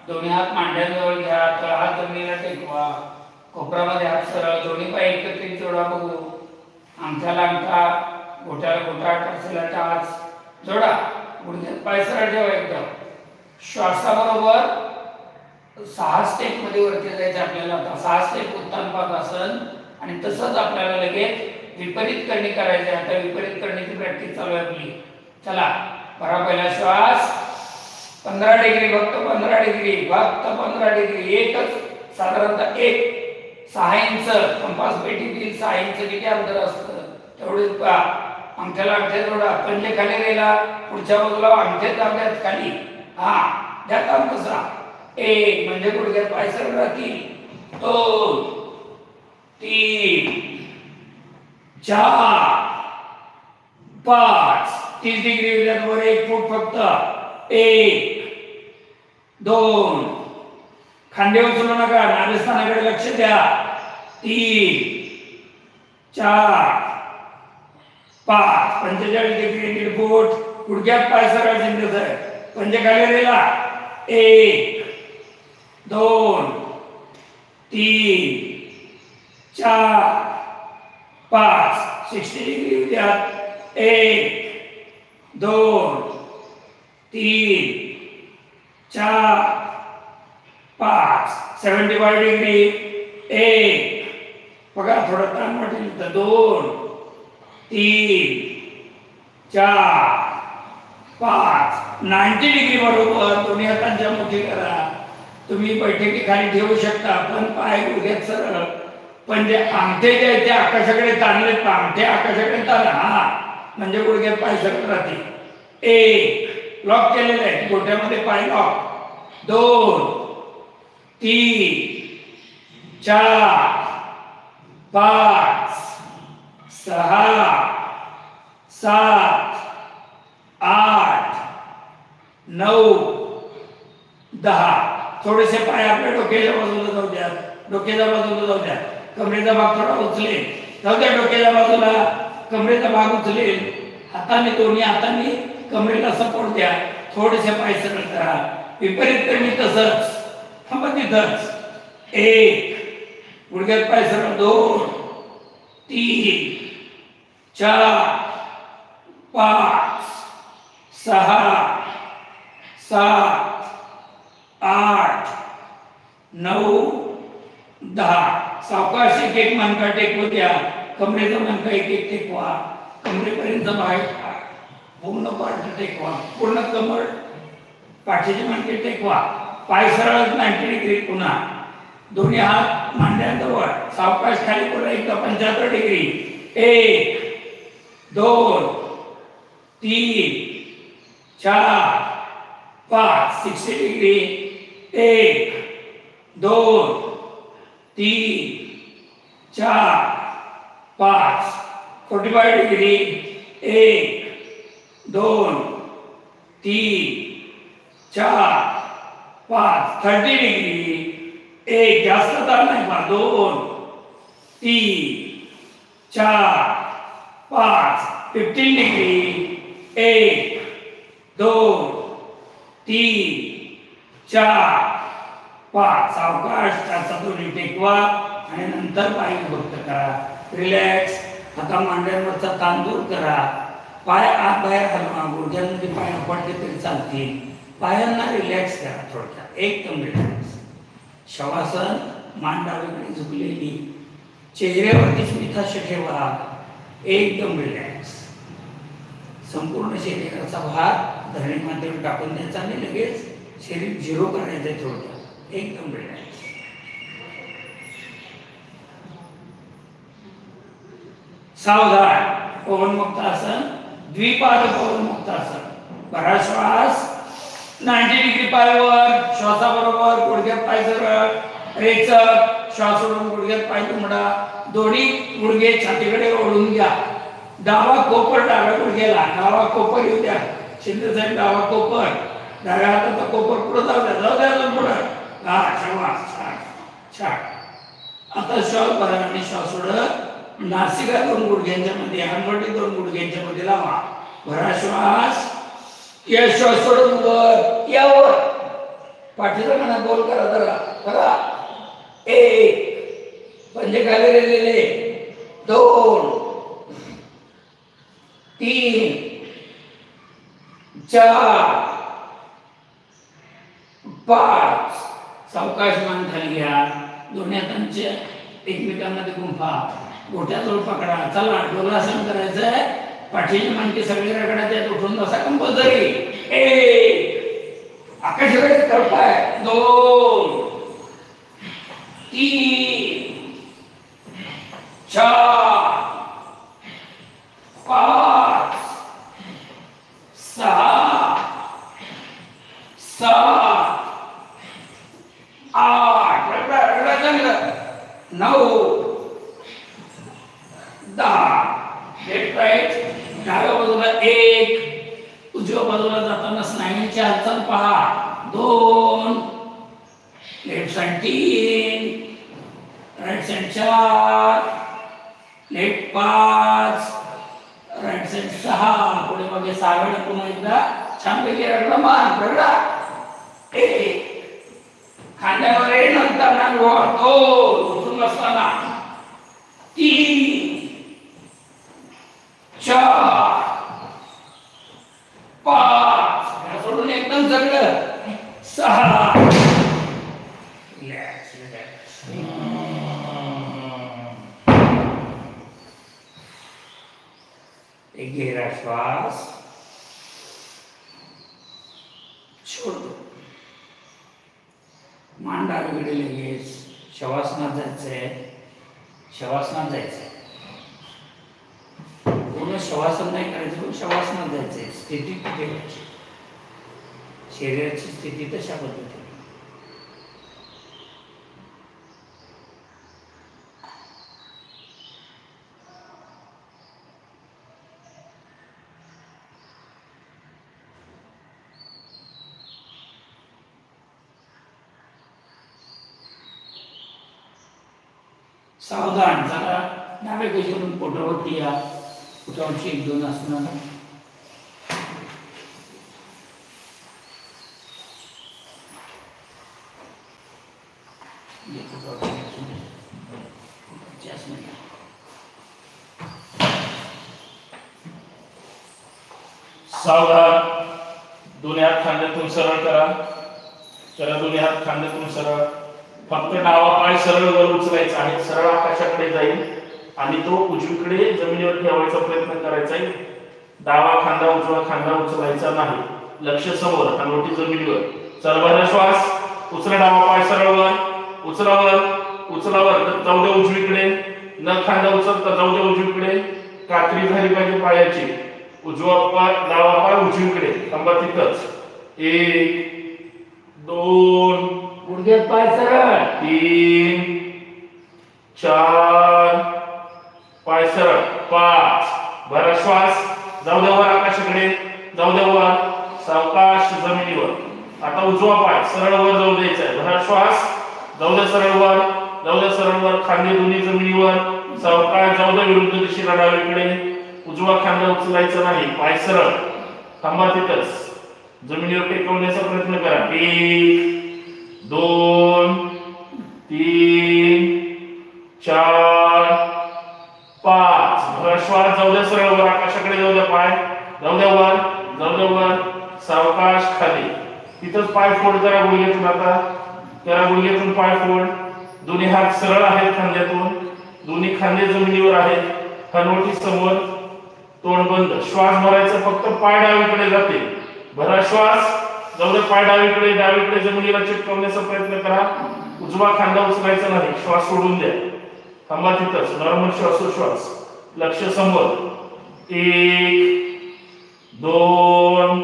दोन्ही हात मांड्यांजवळ घ्या, तळहात जमिनीला टेकवा. कोपरामध्ये हात सरळ, दोन्ही पाय एकत्रित जोडा. बघू, अंगठ्याला अंगठा, बोटाला बोटा, टाचेला टाच जोडा. गुडघ्यात पाय सरळ ठेवा एकदम. श्वासाबरोबर 6 स्टेप मध्ये वरती जायचं आपल्याला. आता 6 स्टेप उत्तान पादासन आणि तसंच आपल्याला लगेच विपरीत करणी करायची. आता विपरीत करणीची प्रॅक्टिस चालू आहे आपली. चला, बरा पहिला श्वास 15 डिग्री, फक्त 15 डिग्री, फक्त 15 डिग्री. एकच साधारणतः 6 इंच कंपास पेटीतील 6 इंच किती अंतर असतं तेवढेच पहा. अंगठ्याला अंगठ्या जोडा. पंजे खाली गेला, पुढच्या बाजूला अंगठे दाबल्यात खाली. हा, द्या काम कसा. 1 म्हणजे गुडघ्यात पाय सरळ राहतील. 2 3 4 5 30 डिग्री वर 1 फूट फक्त. 1 2 खांदे उचलू नका, नाभिस्थानाकडे लक्ष द्या. 3 4 5 45 डिग्री 1 फूट. गुडघ्यात पाय सरळ चिंतत आहे. पंजे खाली गेला. 1 2 3 4 5 60 डिग्री द्या. 1 2 3 4 5 75 डिग्री. 1 बघा, थोडा ताण वाटेल तर. 2 3 4 5 90 डिग्री बरोबर. दोन्ही हातांच्या मुठी करा. तुम्ही बैठकी खाली ठेवू शकता, पण पाय गुडघ्यात सरळ. म्हणजे अंगठे जे आहेत ते आकाशाकडे ताणले. अंगठे आकाशाकडे ताणा. हा, म्हणजे गुडघ्यात पाय सरळ राहतील. 1 लॉक केलेलं आहे, गोट्यामध्ये पाय लॉक. 2 3 4 5 6 7 8 9 10. थोडेसे पाय आपल्या डोक्याच्या बाजूला जाऊ द्या. डोक्याच्या बाजूला जाऊ द्या. कमरेचा भाग थोडा उचलेल. जाऊ द्या डोक्याच्या बाजूला. कमरेचा भाग उचलेल. हाताने, दोन्ही हाताने कमरेला सपोर्ट द्या. थोडेसे पाय सरळ करा. विपरीत करणी तसंच. थांबा तिथंच. 1 गुडघ्यात पाय सरळ. 2 3 4 5 6 7 8 9 10. सावकाश एक मणका टेकवू द्या. कमरेचा मणका एक टेकवा. कमरेपर्यंत बाहेर पूर्ण पाठ टेकवा. पूर्ण कमर, पाठीचे मणके टेकवा. पाय सरळ 90 डिग्री. पुन्हा दोन्ही हात मांड्यांजवळ. सावकाश खाली पुन्हा एकदा 75 डिग्री. 1 2 3 4 5 60 डिग्री. 1 2 3 4 5 45 डिग्री. 1 2 3 4 5 30 डिग्री. 1 जास्त ताण नाही पहा. 2 3 4 5 15 डिग्री. 1 2 3 4 5. सावकाश त्याचा दोन्ही टेकवा आणि नंतर पाय भक्त करा. रिलॅक्स. आता मांड्यांवरचा ताण दूर करा. पाय आत बाहेर हलवा. गुडघ्यांमध्ये पाय पडले तरी चालतील. पायांना रिलॅक्स करा. थोडक्यात एकदम रिलॅक्स. शवासन. मान डावीकडे झुकलेली. चेहऱ्यावरती स्मितहास्य ठेवा. एकदम रिलॅक्स. संपूर्ण शरीराचा भार धरणीमातेवर टाकून द्यायचा आणि लगेच शरीर झिरो करायचं. थोडक्यात एकदम रिलॅक्स. सावधान. पवनमुक्त आसन, द्विपाद पवनमुक्त आसन. भरा श्वास 90 डिग्री पायावर, श्वासाबरोबर गुडघ्यात पाय सरळ, रेचक. श्वास सोडून गुडघ्यात पाय तुमडा, दोन्ही गुडघे छातीकडे ओढून घ्या. डावा कोपर डाव्या गुडघ्याला, डावा कोपर येऊ द्या. शिंदे साहेब डावा कोपर, डाव्या हाताचा कोपर पुढे जाऊ द्या, जाऊ द्या अजून पुढे. हा श्वास छान छान. आता श्वास भरा आणि श्वास सोडत. नासिका 2 गुडघ्यांच्या मध्ये, हनवटी 2 गुडघ्यांच्या मध्ये लावा. भरा श्वास. या श्वास सोडून वर यावर. पाठीचा कणा गोल करा जरा बघा. 1 पंजे खाली गेलेले, 2 3 4 5. सावकाश मान खाली घ्या. दोन्ही हातांच्या एकमेकांमध्ये गुंफा, गोट्याजवळ पकडा. चला डोलासन करायचंय. पाठीची मानके सगळे रगडायचे, उठून बसा कंपल्सरी. 1 आकाशाकडे करताय. 2 3 4 5 6 7 8 रगडा चांगलं. 9 10. Left right. डाव्या बाजूला 1, उजव्या बाजूला जाताना स्नायूंची हालचाल पहा. 2 left side 3, right side 4, left 5, right side 6. पुढे मागे 6 वेळा पुन्हा एकदा छानपैकी रगडा. मान रगडा. 1 खांद्यावर ये, नंतर नांगवा. 2 उठून बसताना. 3 4 5 सोडून एकदम सगळं. 6 रिलॅक्स रिलॅक्स. एक गहरा श्वास छोड़ दो. मान डावीकडे लगेच. शवासनात जायचंय, शवासनात जायचंय. पूर्ण शवासन नाही करायचं, पण शवासनात जायचंय. स्थिती कुठे घ्यायची, शरीराची स्थिती तशा पद्धतीने. सावधान. जरा डाव्या बाजूकडून पोटावरती या. पोटावरची 1-2 आसनं. सावधान. दोन्ही हात खांद्यातून सरळ करा. दोन्ही हात खांद्यातून सरळ. फक्त डावा पाय सरळ वर उचलायचा आहे, सरळ आकाशाकडे जाईल आणि तो उजवीकडे जमिनीवर ठेवायचा प्रयत्न करायचा आहे. डावा खांदा उजवा खांदा उचलायचा नाही. लक्ष समोर, हनवटी जमिनीवर. चल भरा श्वास. उचला डावा पाय सरळ वर. उचलावर उचलावर. जाऊ दे उजवीकडे. न खांदा उचलता जाऊ दे उजवीकडे. कात्री झाली पाहिजे पायाची. उजवा पाय डावा पाय उजवीकडे. थांबा तिथंच. 1 2 गुडघ्यात पाय सरळ. 3 4 पाय सरळ. 5 भरा श्वास. जाऊ द्या वर आकाशाकडे. जाऊ द्या वर. सावकाश जमिनीवर. आता उजवा पाय सरळ वर जाऊ द्यायचा आहे. भरा श्वास. जाऊ द्या सरळ वर. जाऊ द्या सरळ वर. खांदे दोन्ही जमिनीवर. सावकाश जाऊ द्या विरुद्ध दिशेला डावीकडे. उजवा खांदा उचलायचा नाही. पाय सरळ. थांबा तिथंच. जमिनीवर टेकवण्याचा प्रयत्न करा. 1 2 3 4 5 भरा श्वास. जाऊ द्या सरळ वर. आकाशाकडे जाऊ द्या पाय. जाऊ द्या वर. जाऊ द्या वर. सावकाश खाली. तिथंच पाय फोड करा गुडघ्यातून. आता करा गुडघ्यातून पाय फोड. दोन्ही हात सरळ आहेत खांद्यातून. दोन्ही खांदे जमिनीवर आहेत. हनवटी समोर. तोंड बंद. श्वास भरायचा. फक्त पाय डावीकडे जाते. भरा श्वास. जाऊ द्या पाय डावीकडे. डावीकडे जमिनीला चिटकवण्याचा प्रयत्न करा. उजवा खांदा उचलायचा नाही. श्वास सोडून द्या. थांबा तिथंच. नॉर्मल श्वासोश्वास. लक्ष समोर 1 2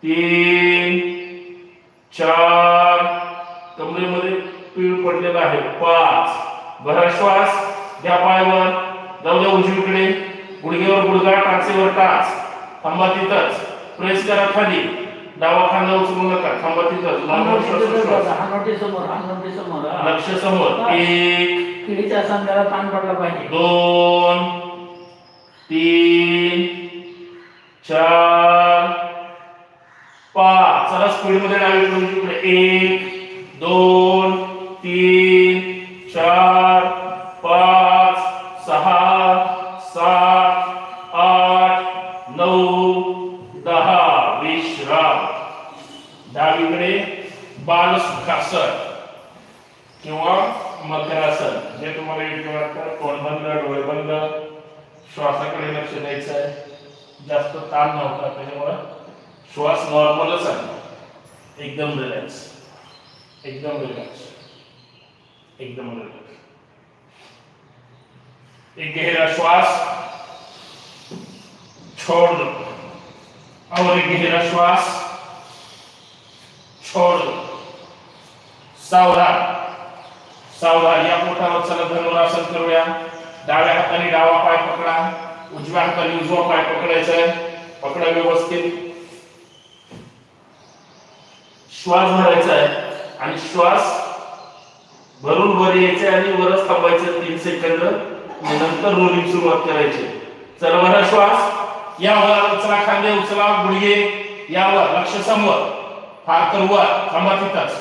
3 4 कमरेमध्ये पीळ पडलेला आहे 5 भरा श्वास घ्या पायावर जाऊ द्या उजवीकडे गुडघ्यावर गुडघा टाचेवर टाच थांबा तिथंच प्रेस करा खाली डावा खांदा उचलू नका थांबा तिथंच लक्ष समोर 1 किडीच्या सांध्याला ताण पडला पाहिजे 2 3 4 5 चला स्पीड मध्ये डावीकडून उजवीकडे 1 2 3 4 5 6 7 8 9 10 विश्राम डावीकडे बाल सुखासन किंवा मकरासन जे तुम्हाला योग्य वाटतं तोंड बंद डोळे बंद श्वासाकडे लक्ष द्यायचं आहे जास्त ताण नव्हता त्याच्यामुळे श्वास नॉर्मलच आहे एकदम रिलॅक्स एकदम रिलॅक्स एकदम रिलॅक्स एक गहरा श्वास छोड़ दो और एक गहरा श्वास छोड़ दो सावधान सावधान या पोटावर चला धनुरासन करूया डाव्या हाताने डावा पाय पकडा उजव्या हाताने उजवा पाय पकडायचा आहे पकडा व्यवस्थित श्वास भरायचा आहे आणि श्वास भरून वर यायचे आणि वरच थांबायचं 3 सेकंद नंतर रोलिंग सुरुवात करायची चला भरा श्वास यावर उचला खांदे उचला गुडघे यावर लक्ष समोर फार तर वर थांबा तिथंच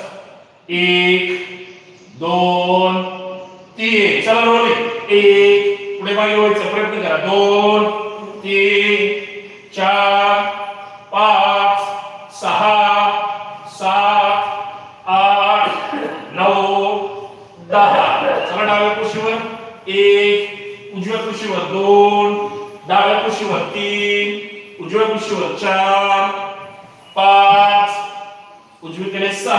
1 2 3 चला रोलिंग 1 पुढे मागे व्हायचं प्रयत्न करा 2 3 4 5 6 7 8 9 10 चला डाव्या कुशीवर 1 उजव्या कुशीवर 2 डाव्या कुशीवर 3 उजव्या कुशीवर 4 5 उजवीकडे 6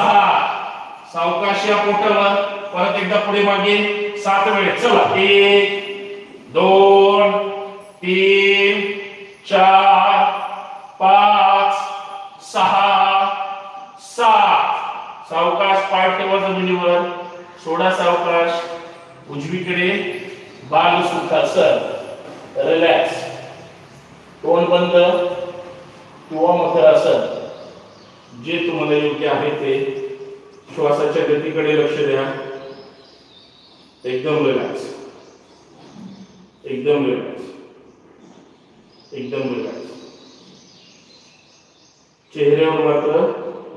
सावकाश या पोटावर परत एकदा पुढे मागे 7 वेळेस चला 1 2 3 4 5 6 7 सावकाश पाय ठेवा जमिनीवर सोडा सावकाश उजवीकडे बाल सुखासन रिलॅक्स तोंड बंद किंवा मकरासन जे तुम्हाला योग्य आहे ते श्वासाच्या गतीकडे लक्ष द्या एकदम रिलॅक्स एकदम रिलॅक्स एकदम रिलॅक्स चेहऱ्यावर मात्र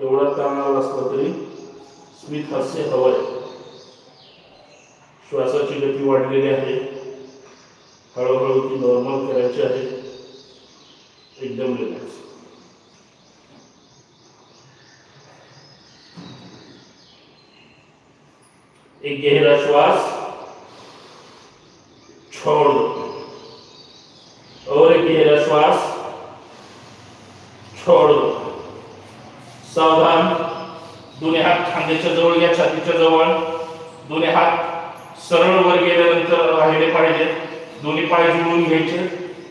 एवढा ताण असला तरी स्मित हास्य हवंय श्वासाची गती वाढलेली आहे हळूहळू ती नॉर्मल करायची आहे एकदम रिलॅक्स एक गहरा श्वास छोड़ दो और एक गहरा श्वास छोड़ दो सावधान दोन्ही हात खांद्याच्या जवळ या छातीच्या जवळ दोन्ही हात सरळ वर गेल्यानंतर राहिले पाहिजेत दोन्ही पाय जुळवून घ्यायचे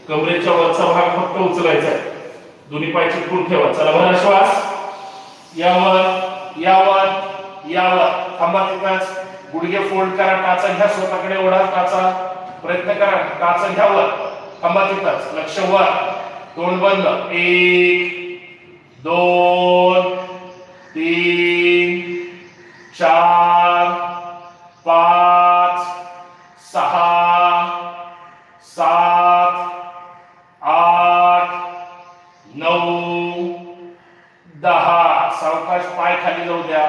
कमरेच्या वरचा भाग फक्त उचलायचा आहे दोन्ही पाय चिटकून ठेवा चला भरा श्वास यावर यावर यावर थांबा तिथंच गुडघे फोल्ड करा टाचा घ्या स्वतःकडे ओढा टाचा प्रयत्न करा टाचा घ्यावर थांबा तिथंच लक्ष वर तोंड बंद 1 2 3 4 5 6 7 8 9 10 सावकाश पाय खाली जाऊ द्या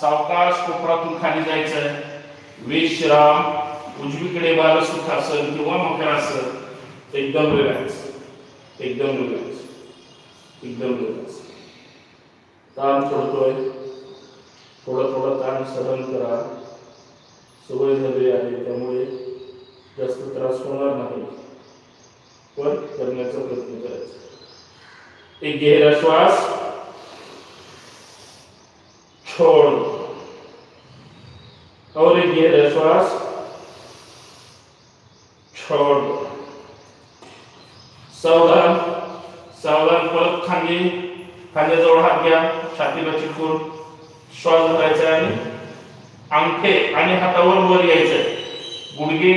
सावकाश कोपरातून खाली जायचं विश्राम उजवीकडे बाल सुखासन किंवा मकरासन एकदम रिलॅक्स एकदम रिलॅक्स एकदम रिलॅक्स ताण पडतोय थोडा थोडा ताण सहन करा सवय झाली आहे त्यामुळे जास्त त्रास होणार नाही पण करण्याचा प्रयत्न करायचा एक गहरा श्वास छोड़ और एक गहरा श्वास छोड़ सावधान सावधान. परत खांद्याजवळ हात घ्या, छातीला चिटकून श्वास धरायचा आणि अंगठे आणि हातावर वर यायचं. गुडघे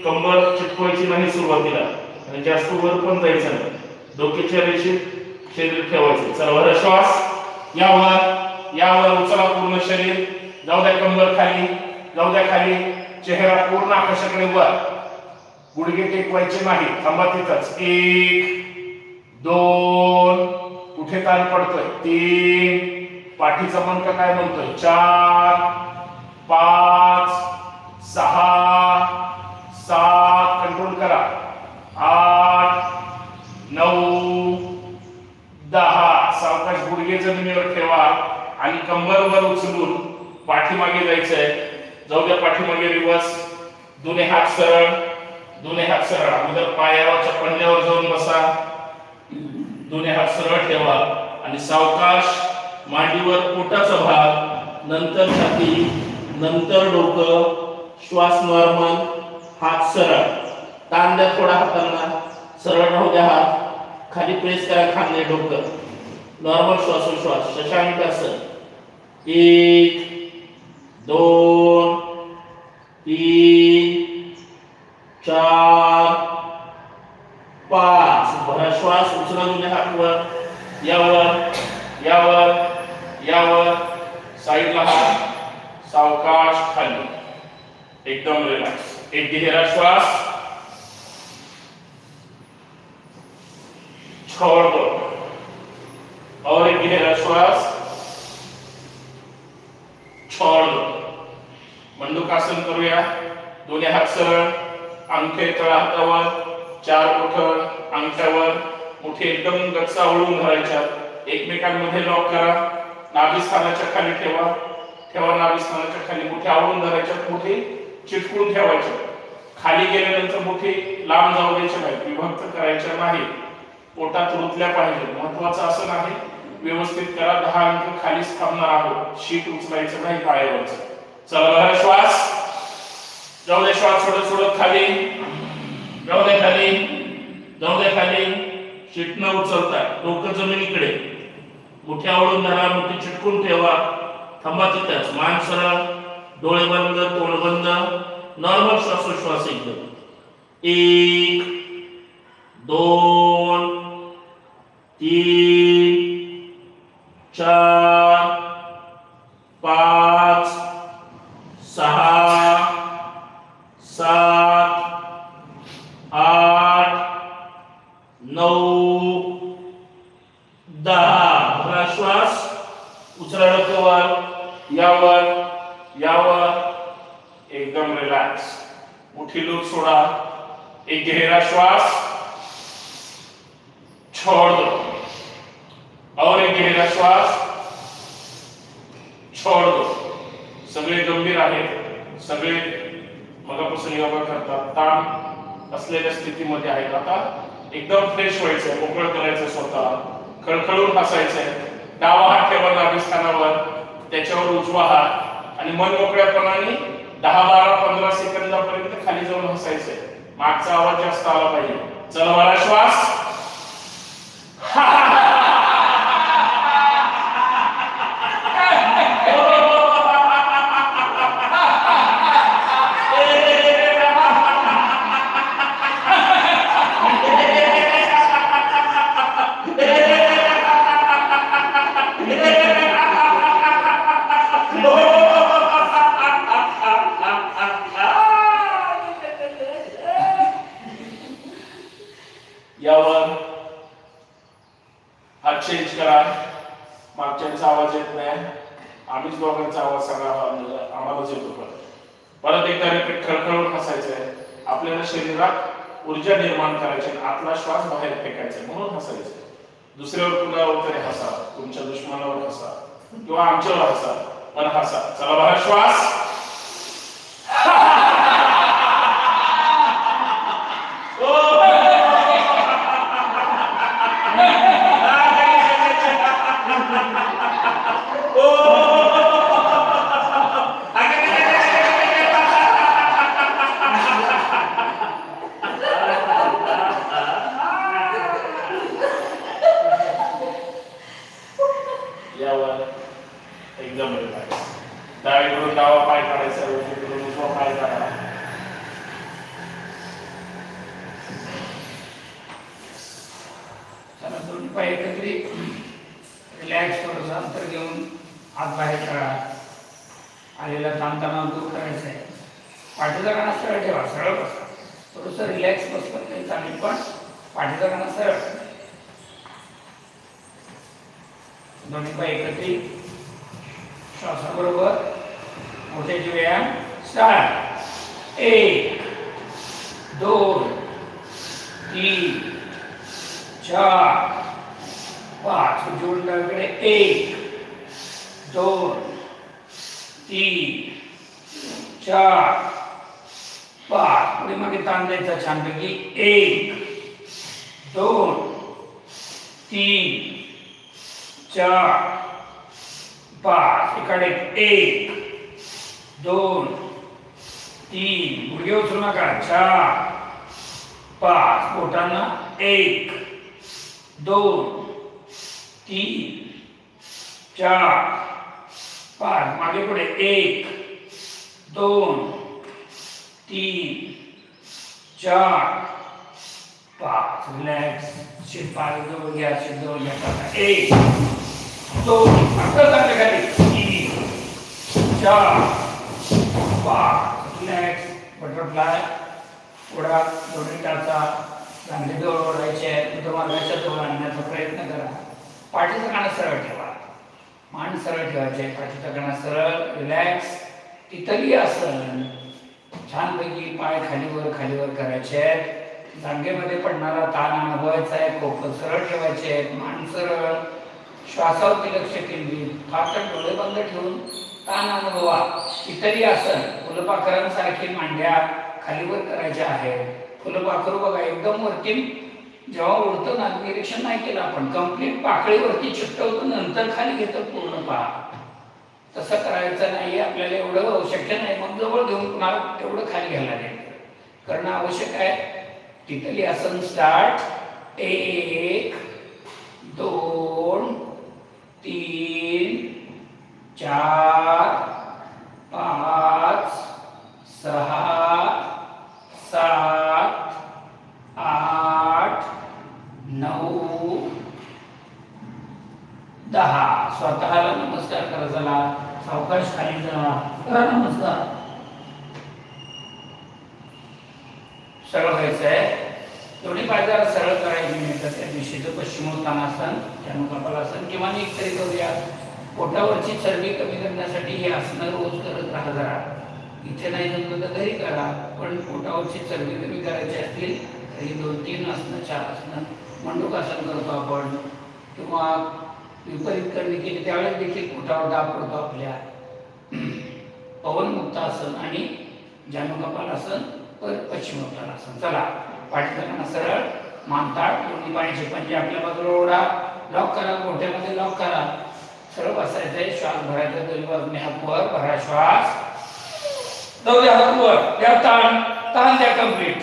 कंबर चिटकवायची नाही सुरुवातीला आणि जास्त वर पण जायचं नाही. डोक्याच्या रेषेत शरीर ठेवायचे. चला वर श्वास. यावर उचला पूर्ण शरीर. जाऊ द्या कंबर खाली, जाऊ द्या खाली. चेहरा पूर्ण आकाशाकडे वर. गुडघे टेकवायचे नाही, थांबा तिथंच. 1 2 कुठे ताण पडतोय. 3 पाठीचा मणका काय म्हणतोय. 4 5 6 7 कंट्रोल करा. 8 9 10. सावकाश गुडघे जमिनीवर ठेवा आणि कंबरवर उचलून पाठीमागे जायचंय. जाऊ द्या पाठीमागे रिवर्स. दोन्ही हात सरळ, दोन्ही हात सरळ. अगोदर पायावरच्या पंड्यावर जाऊन बसा. दोन्ही हात सरळ ठेवा आणि सावकाश मांडीवर पोटाचा भाग, नंतर छाती, नंतर डोकं. श्वास नॉर्मल, हात सरळ. ताण द्या थोडा हातांना, सरळ राहू द्या हात. खाली प्रेस करा खांदे, डोकं. नॉर्मल श्वासोश्वास शशांक असं. 1 2 3 4 5. भरा श्वास. उचला दोन्ही हात वर. यावर साईडला हात. सावकाश खाली. एकदम रिलॅक्स. एक गहरा श्वास. छोड़ दो. और एक गहरा श्वास. छोड़ दो. मंडूकासन करूया. दोन्ही हात सरळ, अंगठे तळहातावर, 4 बोट अंगठ्यावर. मुठी एकदम गच्चा ओढून धरायच्या. एकमेकांमध्ये लॉक करा. नाभिस्थानाच्या खाली ठेवा. नाभिस्थानाच्या खाली. मुठी आवळून धरायच्या. मुठी चिटकून ठेवायच्या. खाली गेल्यानंतर मुठी लांब जाऊ द्यायची नाही, विभक्त करायच्या नाही. पोटात रुतल्या पाहिजे. महत्वाचं असं नाही. व्यवस्थित करा. 10 अंक खालीच थांबणार आहोत. शीट उचलायचं नाही पायावरचं. चला बघा श्वास. जाऊ दे श्वास सोडत खाली. जाऊ दे खाली. शीट न उचलता डोकं जमिनीकडे. मुठी आवळून धरा. मुठी चिटकून ठेवा. थांबा तिथंच. मान सरळ, डोळे बंद, तोंड बंद. नॉर्मल श्वासोश्वास एकदम. 1 2 3 4 5 6 7 8 9 10. भरा श्वास. उचला डोक्यावर. यावर एकदम रिलॅक्स. मुठी लूज सोडा. एक गहरा श्वास. छोड़ दो. और एक गहरा श्वास. छोड़ दो. सगळे गंभीर आहेत. सगळे मगापासून योगा करतात. ताण असलेल्या स्थितीमध्ये आहेत. आता एकदम फ्रेश व्हायचंय. मोकळं करायचं स्वतः. खळखळून हसायचंय. डावा हात ठेवा नाभिस्थानावर, त्याच्यावर उजवा हात आणि मन मोकळ्यापणाने 10 12 15 सेकंदापर्यंत खाली जाऊन हसायचंय. मागचा आवाज जास्त आला पाहिजे. चला मला श्वास. यावर हात चेंज करा. मागच्यांचा आवाज येत नाही. आम्हीच दोघांचा आवाज सगळा आम्हालाच येतो. परत एकदा रिपीट. खळखळून हसायचंय. आपल्याला शरीरात ऊर्जा निर्माण करायची. आतला श्वास बाहेर फेकायचा म्हणून हसायचं. दुसऱ्यावर कुणावर तरी हसा. तुमच्या दुश्मनावर हसा किंवा आमच्यावर हसा, पण हसा. चला बघा श्वास. पाय एकत्रित, रिलॅक्स, थोडंसं अंतर घेऊन हात बाहेर काढा. आलेला ताणतणाव दूर करायचा आहे. पाठीचा कणा सरळ ठेवा, सरळ बसा. थोडंसं रिलॅक्स बसलं तरी चालेल, पण पाठीचा कणा सरळ. दोन्ही पाय एकत्रित, श्वासाबरोबर मोठ्याचे व्यायाम स्टार्ट. 1 2 3 4 5. उजवीकडे डावीकडे 1 2 3 4 5. पुढे मागे ताण द्यायचा छानपैकी. 1 2 3 4 5. इकडे 1 2 3. गुडघे उचलू नका. 4 5. बोटांना 1 2 3 4 5. मागे पुढे 1 2 3 4 5. रिलॅक्स. शीट पाय जवळ घ्या, शीट जवळ घ्या. 1 2 आता चांगले खाली. 3 4 5. रिलॅक्स. बटरफ्लाय. पुढा दोन्ही टाचा चांगले जवळ ओढायचे आहेत. मार्गाच्या जवळ आणण्याचा प्रयत्न करा. पाठीचा कणा सरळ ठेवा, मान सरळ ठेवायचे, पाठीचा कणा सरळ. रिलॅक्स. तिथली आसन. छानपैकी पाय खालीवर खालीवर करायचे आहेत. जांघेमध्ये पडणारा ताण अनुभवायचा आहे. पोट सरळ ठेवायचे आहेत, मान सरळ. श्वासावरती लक्ष केंद्रित. फार डोळे बंद ठेवून ताण अनुभवा. इतरी आसन. फुलपाखरांसारखी मांड्या खालीवर करायच्या आहेत. फुलपाखरू बघा एकदम वरती जेव्हा उडतं ना, निरीक्षण नाही केलं आपण, कंप्लीट पाकळीवरती चिकटवतो, नंतर खाली घेतं पूर्ण पहा. तसं करायचं नाही. आपल्याला एवढं शक्य नाही. मग जवळ घेऊन पुन्हा तेवढं खाली घ्यायला लागेल, करणं आवश्यक आहे. तिथली आसन स्टार्ट. 1 2 3 4 5 6 7 8 9 10. स्वतःला नमस्कार करा. चला सावकाश खाली जा. करा नमस्कार. सरळ व्हायचं आहे. दोन्ही पाय जरा सरळ करायची नाही तर त्या दिशेचं पश्चिमोत्तानासन, कपालासन किंवा एक तरी करूया. पोटावरची चरबी कमी करण्यासाठी ही आसनं रोज करत राहा. जरा इथे नाही जमलं तर घरी करा, पण पोटावरची चरबी कमी करायची असतील तरी 2-3 आसनं, 4 आसनं. मंडूकासन करतो आपण, किंवा विपरीत करणे केली त्यावेळेस देखील पोटावर दाब पडतो आपल्या. पवनमुक्तासन आणि जानुकपालासन, परत पश्चिमोत्तानासन. चला पाठीचा कणा सरळ, मान ताठ, दोन्ही पायाचे पंजे आपल्या बाजूला ओढा. लॉक करा, गोठ्यामध्ये लॉक करा. सरळ बसायचंय. श्वास भरायचा. दोन्ही बाजूने हात वर भरा. श्वास जाऊ द्या, हात वर द्या. ताण ताण द्या कम्प्लीट.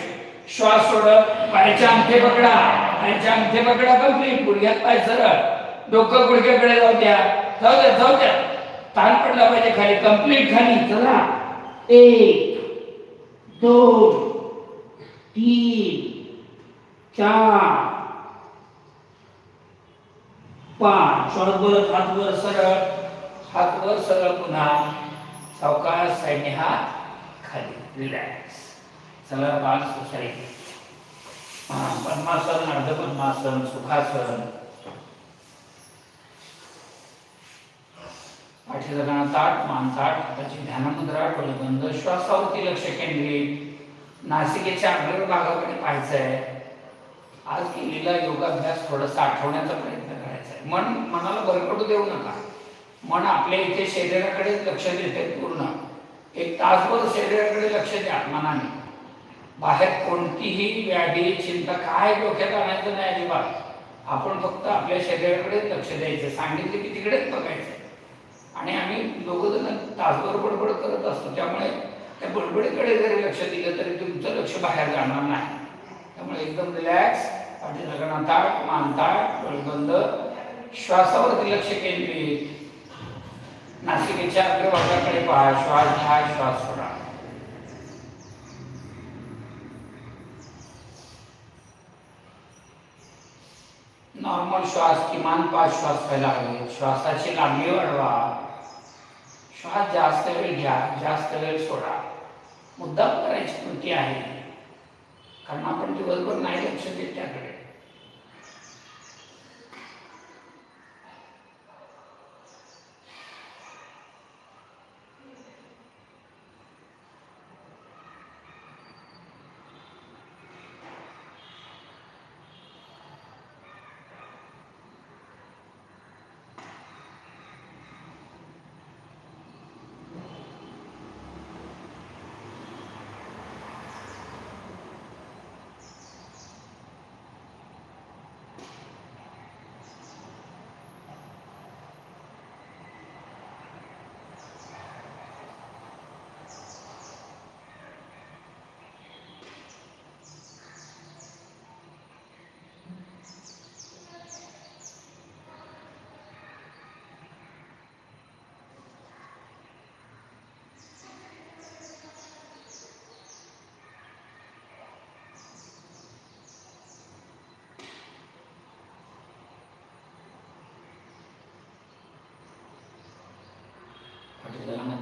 श्वास सोडत. पायाचे अंगठे पकडा, पायाचे अंगठे पकडा कम्प्लीट. गुडघ्यात पाय सरळ, डोकं गुडघ्याकडे जाऊ द्या. जाऊ द्या, जाऊ द्या. ताण पडला पाहिजे खाली, कम्प्लीट खाली. चला 1 2 3 4 5. श्वास भरत. हात वर सरळ, हात वर सरळ. पुन्हा सावकाश साईडने हात खाली. रिलॅक्स. चला बाल सोसायटी. पद्मासन, अर्ध पद्मासन, सुखासन. पाठीचा कणा ताठ, मान ताठ, हाताची ध्यानमुद्रा, डोळे बंद. श्वासावरती लक्ष केंद्रित. नासिकेच्या अग्र भागाकडे पाहायचं आहे. आज केलेला योगाभ्यास थोडासा आठवण्याचा प्रयत्न करायचा आहे. मनाला भरकटू देऊ नका. मन आपल्या इथे शरीराकडे लक्ष देते पूर्ण. 1 तासभर शरीराकडे लक्ष द्या मनाने. बाहेर कोणतीही व्याधी, चिंता काय डोक्यात आणायचं नाही अजिबात. आपण फक्त आपल्या शरीराकडे लक्ष द्यायचं. सांगितले की तिकडेच बघायचं. आणि आम्ही दोघं जण तासभर बडबड करत असतो, त्यामुळे त्या बडबडीकडे जरी लक्ष दिलं तरी तुमचं लक्ष बाहेर जाणार नाही. त्यामुळे एकदम रिलॅक्स. पाठीचा कणा ताठ, मान ताठ, डोळे बंद. श्वासावरती लक्ष केंद्रित. नासिकेच्या अग्रभागाकडे पहा. श्वास घ्या, श्वास सोडा. नॉर्मल श्वास किमान 5 श्वास घ्यायला हवे. श्वासाची लांबी वाढवा. श्वास जास्त वेळ घ्या, जास्त वेळ सोडा. मुद्दाम करायची कृती आहे, कारण आपण दिवसभर नाही लक्ष देत त्याकडे.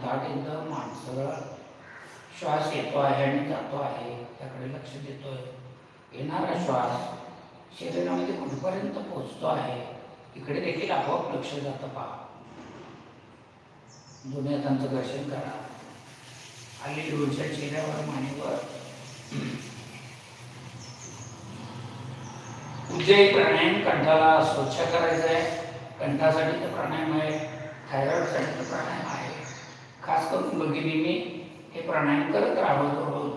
ताट एकदम माणसं श्वास येतो आहे आणि जातो आहे त्याकडे लक्ष देतोय. येणारा श्वास शरीरामध्ये कुठपर्यंत पोहोचतो आहे इकडे देखील आपोआप लक्ष जातं. पहा, दोन्ही हातांचं दर्शन करा. आलेली ऊर्जा चेहऱ्यावर, मानेवर. उज्जयी प्राणायाम कंठाला स्वच्छ करायचा आहे. कंठासाठी प्राणायाम आहे, थायरॉइडसाठी प्राणायाम आहे. खास करून भगिनींनी हे प्राणायाम करत राहावं. रोज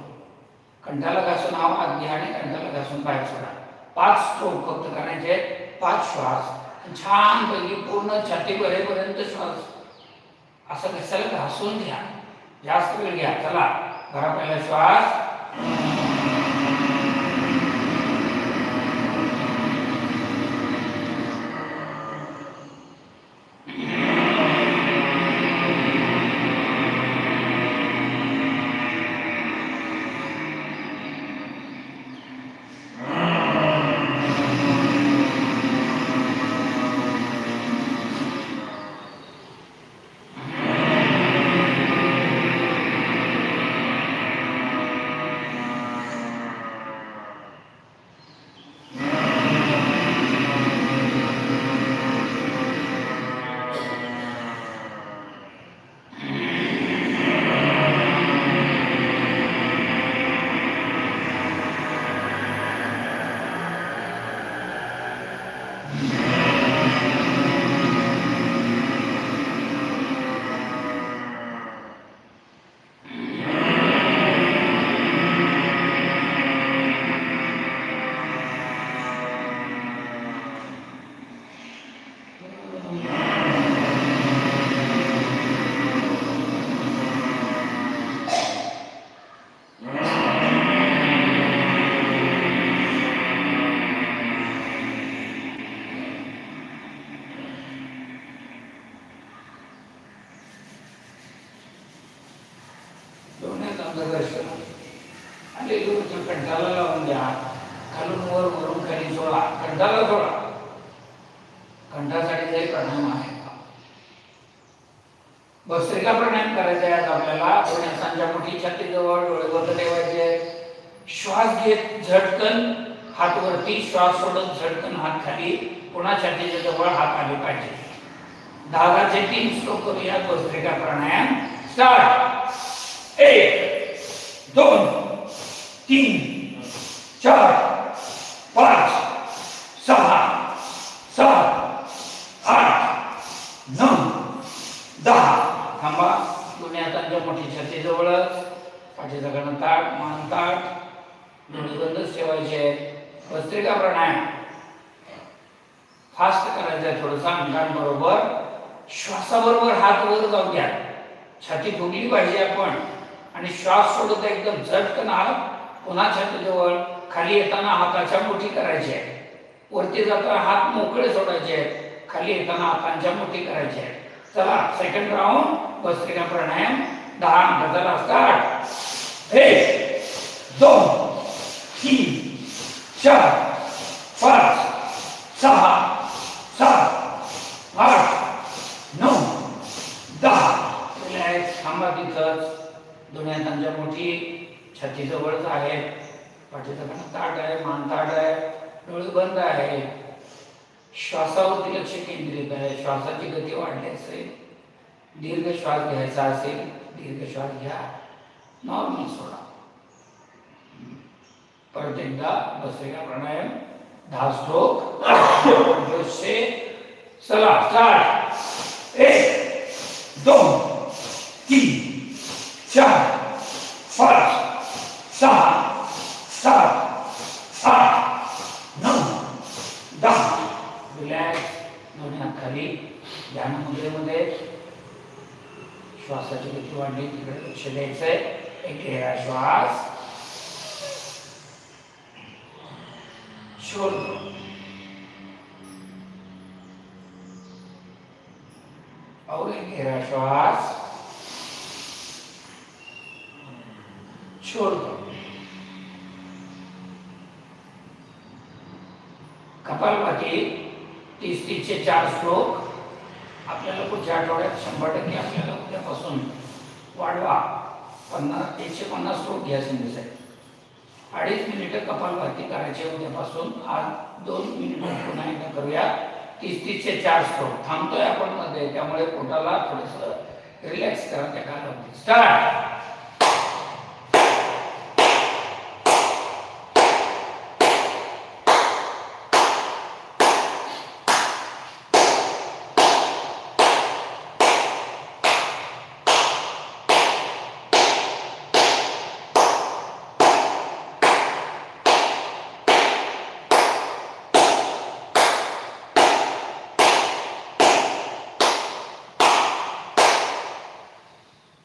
कंठाला घासून हवा आत घ्या आणि कंठाला घासून बाहेर सोडा. 5 स्ट्रोक फक्त करायचे. 5 श्वास छान पैकी पूर्ण छाती भरेपर्यंत श्वास असं घशाला घासून घ्या. जास्त वेळ घ्या. चला, भरा पहिला श्वास. कंठाला लावून द्या. खालून वर, वरून खाली सोडा. कंठाला सोडा. कंठासाठी जे प्राणायाम आहे. भस्त्रिका प्राणायाम करायचा आहे आज आपल्याला. दोन्ही हातांच्या मुठी छातीजवळ, डोळे बंद ठेवायचे. श्वास घेत झटकन हात वरती, श्वास सोडत झटकन हात खाली. पुन्हा छातीच्या जवळ हात आले पाहिजे. 10 ते 3 स्ट्रोक करूया भस्त्रिका प्राणायाम. स्टार्ट. 1 2 3 4 5 6 7 8 9 10. थांबा. दोन्ही हातांच्या मोठी छाती जवळच. पाठीचा कणा ताट, मान ताट, डोळे बंदच ठेवायचे. भस्त्रिका प्राणायाम फास्ट करायचा आहे थोडंसं. अंगांबरोबर श्वासाबरोबर हात वर जाऊ द्या. छाती फुगली पाहिजे आपण. आणि श्वास सोडत एकदम झटकन हात पुन्हा छातीजवळ. खाली येताना हाताच्या मुठी करायची आहे. वरती जाताना हात मोकळे सोडायचे आहेत. खाली येताना हातांच्या मुठी करायची आहे. चला, सेकंड राऊंड भस्त्रिका प्राणायाम. 10 अंकाचा स्टार्ट. 1 2 3 4 5 6 छाती जवळच आहे, पाठीचा कणा ताठ आहे, मान ताठ आहे, डोळे बंद आहे, श्वासावरती लक्ष केंद्रित आहे, श्वासाची गती वाढली असेल, दीर्घ श्वास घ्यायचा असेल दीर्घ श्वास घ्या, नॉर्मल सोडा. परत एकदा बसलेला प्राणायाम 10 स्ट्रोक जोश से. चला स्टार्ट. 1 2 3 4 5 6 7 8 9 10. रिलॅक्स. दोन्ही हात खाली. ध्यान मुद्रेमध्ये श्वासाची गती वाढली तिकडे लक्ष द्यायचंय. एक गहरा श्वास, छोड़ दो. और एक गहरा श्वास, छोड़ दो. कपालभाती 30 चे 4 स्ट्रोक. आपल्याला पुढच्या आठवड्यात 100% आपल्याला उद्यापासून वाढवा. 150 स्ट्रोक घ्या सिंधुसाठी. 2.5 मिनिटं कपालभाती करायचे उद्यापासून. आज 2 मिनिटं पुन्हा एकदा करूया. 30 चे 4 स्ट्रोक. थांबतोय आपण मध्ये, त्यामुळे पोटाला थोडंसं रिलॅक्स करा त्या कालावधीत. स्टार्ट.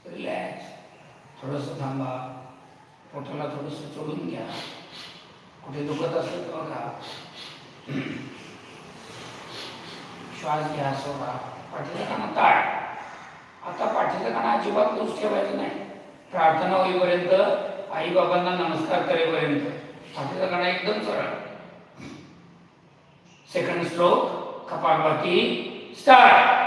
रिलॅक्स. थोडंसं थांबा. पोटाला थोडंसं सोडून घ्या. कुठे दुखत असेल तर बघा. श्वास घ्या, सोडा. पाठीचा कणा ताठ. आता पाठीचा कणा अजिबात लूज ठेवायचं नाही. प्रार्थना होईपर्यंत, आई बाबांना नमस्कार करेपर्यंत पाठीचा कणा एकदम सरळ. Second stroke kapalbhati. Start.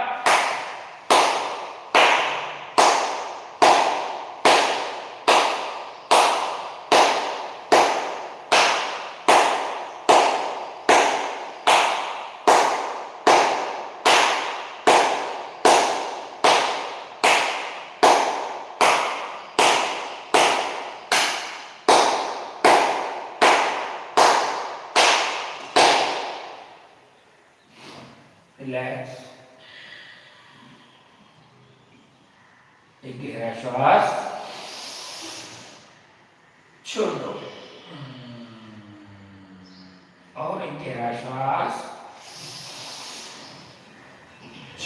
Relax. एक गहरा श्वास, छोड़ दो. और एक गहरा श्वास,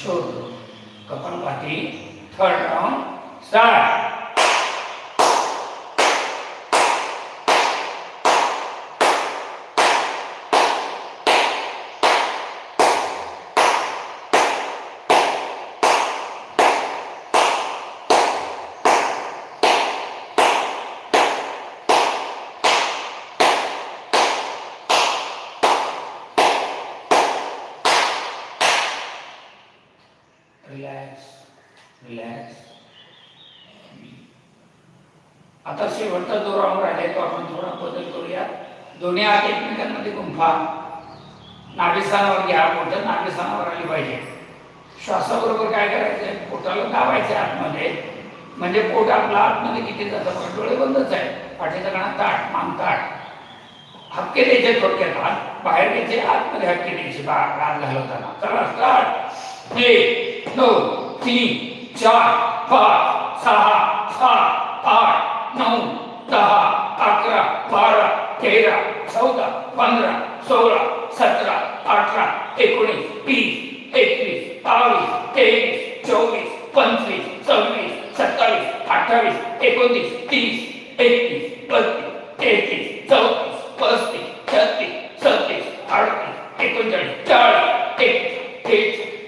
छोड़ दो. Kapalbhati. Third round. Start. Relax. Relax. आता शेवटचा जो राऊंड राहिला तो आपण थोडा बदल करूया. दोन्ही हात एकमेकांमध्ये गुंफा. नाभिस्थानावर घ्या. पोट नाभिस्थानावर आली पाहिजे. श्वासाबरोबर काय करायचंय, पोटाला दाबायचं आतमध्ये. म्हणजे पोट आपला आतमध्ये किती जातं. डोळे बंदच आहे. पाठीचा कणा ताठ, मान ताठ. हक्के द्यायचे थोडक्यात. हात बाहेर घ्यायचे, आतमध्ये हक्के द्यायचे हात घालवताना. चला स्टार्ट. 1 2 3 4 5 6 7 8 9 10 11 12 13 14 15 16 17 18 19 20 21 22 23 24 25 26 27 28 29 30 31 32 33 34 35 36 37 38 39 40 41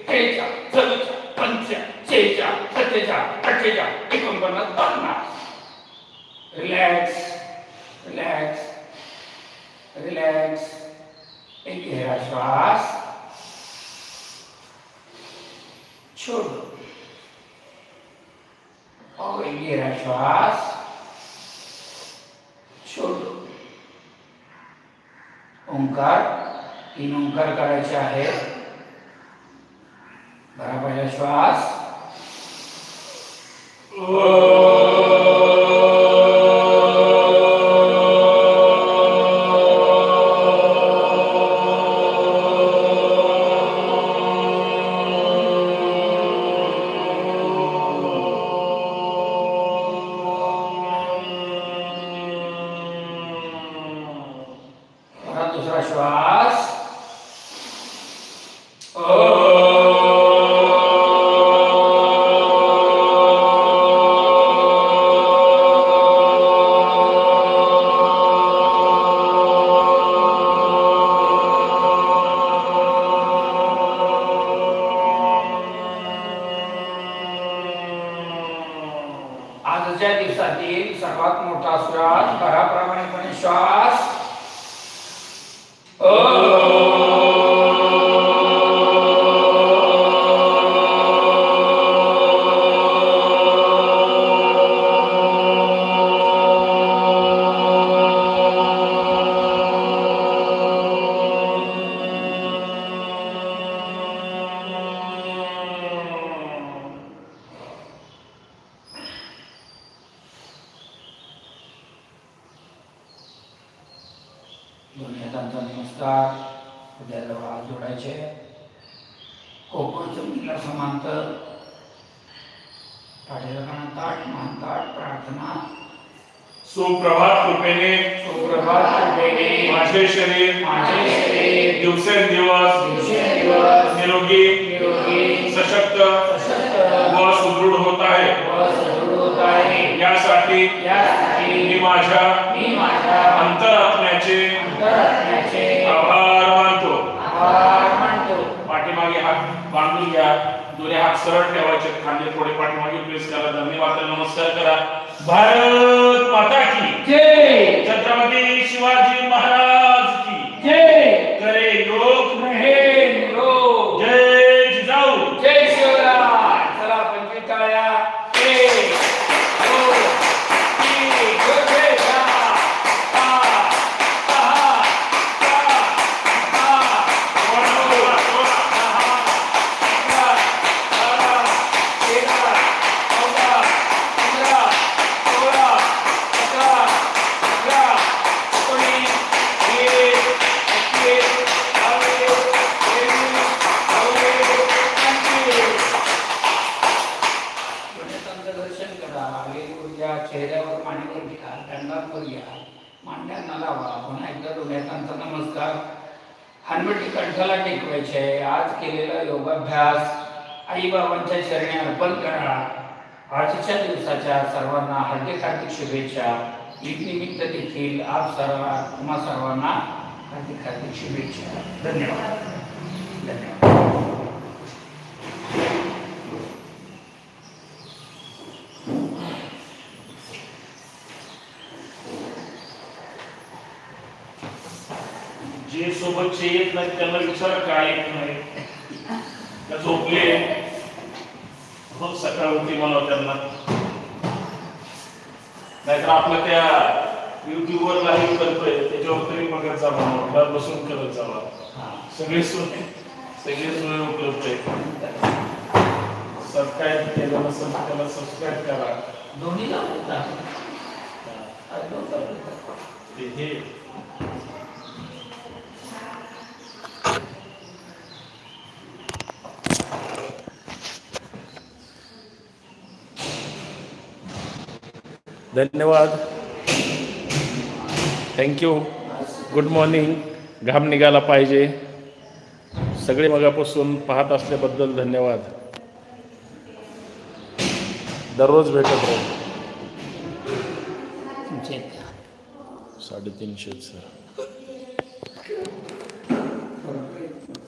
43 44 45 46 47 48 49 रिलॅक्स. रिलॅक्स. रिलॅक्स. एक गहरा श्वास, छोड़ दो. और एक गहरा श्वास, ओंकार, 3 ओंकार करायचे आहेत. भरा पहिला श्वास. दूसरा श्वास. आजच्या दिवसातील सर्वात मोठा श्वास. घराप्रमाणेपणे श्वास. दोन्ही हातांचा नमस्कार. हृदयाजवळ हात जोडायचे. कोकण जमिनीला समांतर. पाठीला काना ताट, मान ताट. प्रार्थना. सुप्रभात कृपेने, सुप्रभात कृपेने माझे शरीर दिवसेंदिवस निरोगी सशक्त व सुदृढ होत आहे. यासाठी मी माझ्या अंतरात्म्याचे आभार मानतो. पाठीमागे हात बांधून घ्या. दोन्ही हात सरळ ठेवायचे. खांदे थोडे पाठीमागे प्रेस करा. धन्यवाद. नमस्कार करा. भारत माता की जय. छत्रपती शिवाजी महाराज की जय. करे योग रहे निरोग. जय जिजाऊ. जय शिवराय. चला 25 टाळ्या. 1 2 3 4 चेहऱ्यावर मांडीवर घ्या. दंडावर घ्या. मांड्यांना लावा. पुन्हा एकदा डोळ्यांचा नमस्कार. हनुवटी कंठाला टेकवायचे. आज केलेला योगाभ्यास आई बाबांच्या चरणी अर्पण करा. आजच्या दिवसाच्या सर्वांना हार्दिक हार्दिक शुभेच्छा. ईद निमित्त देखील तुम्हा सर्वांना हार्दिक हार्दिक शुभेच्छा. धन्यवाद. धन्यवाद. जे सोबतचे येत नाही त्यांना विचारा काय येत नाही. त्या झोपले मग सकाळ होती मला त्यांना. नाहीतर आपलं त्या युट्यूबवर लाईव्ह करतोय त्याच्यावर तरी बघत जावा. घरात बसून करत जावा. सगळे सोय उपलब्ध आहे. सबस्क्राईब केलं नसेल त्याला सबस्क्राईब करा. दोन्ही हे धन्यवाद. थँक्यू. Good morning. घाम निघाला पाहिजे. सगळे मगापासून पाहत असल्याबद्दल धन्यवाद. दररोज भेटत राहू. 350 सर.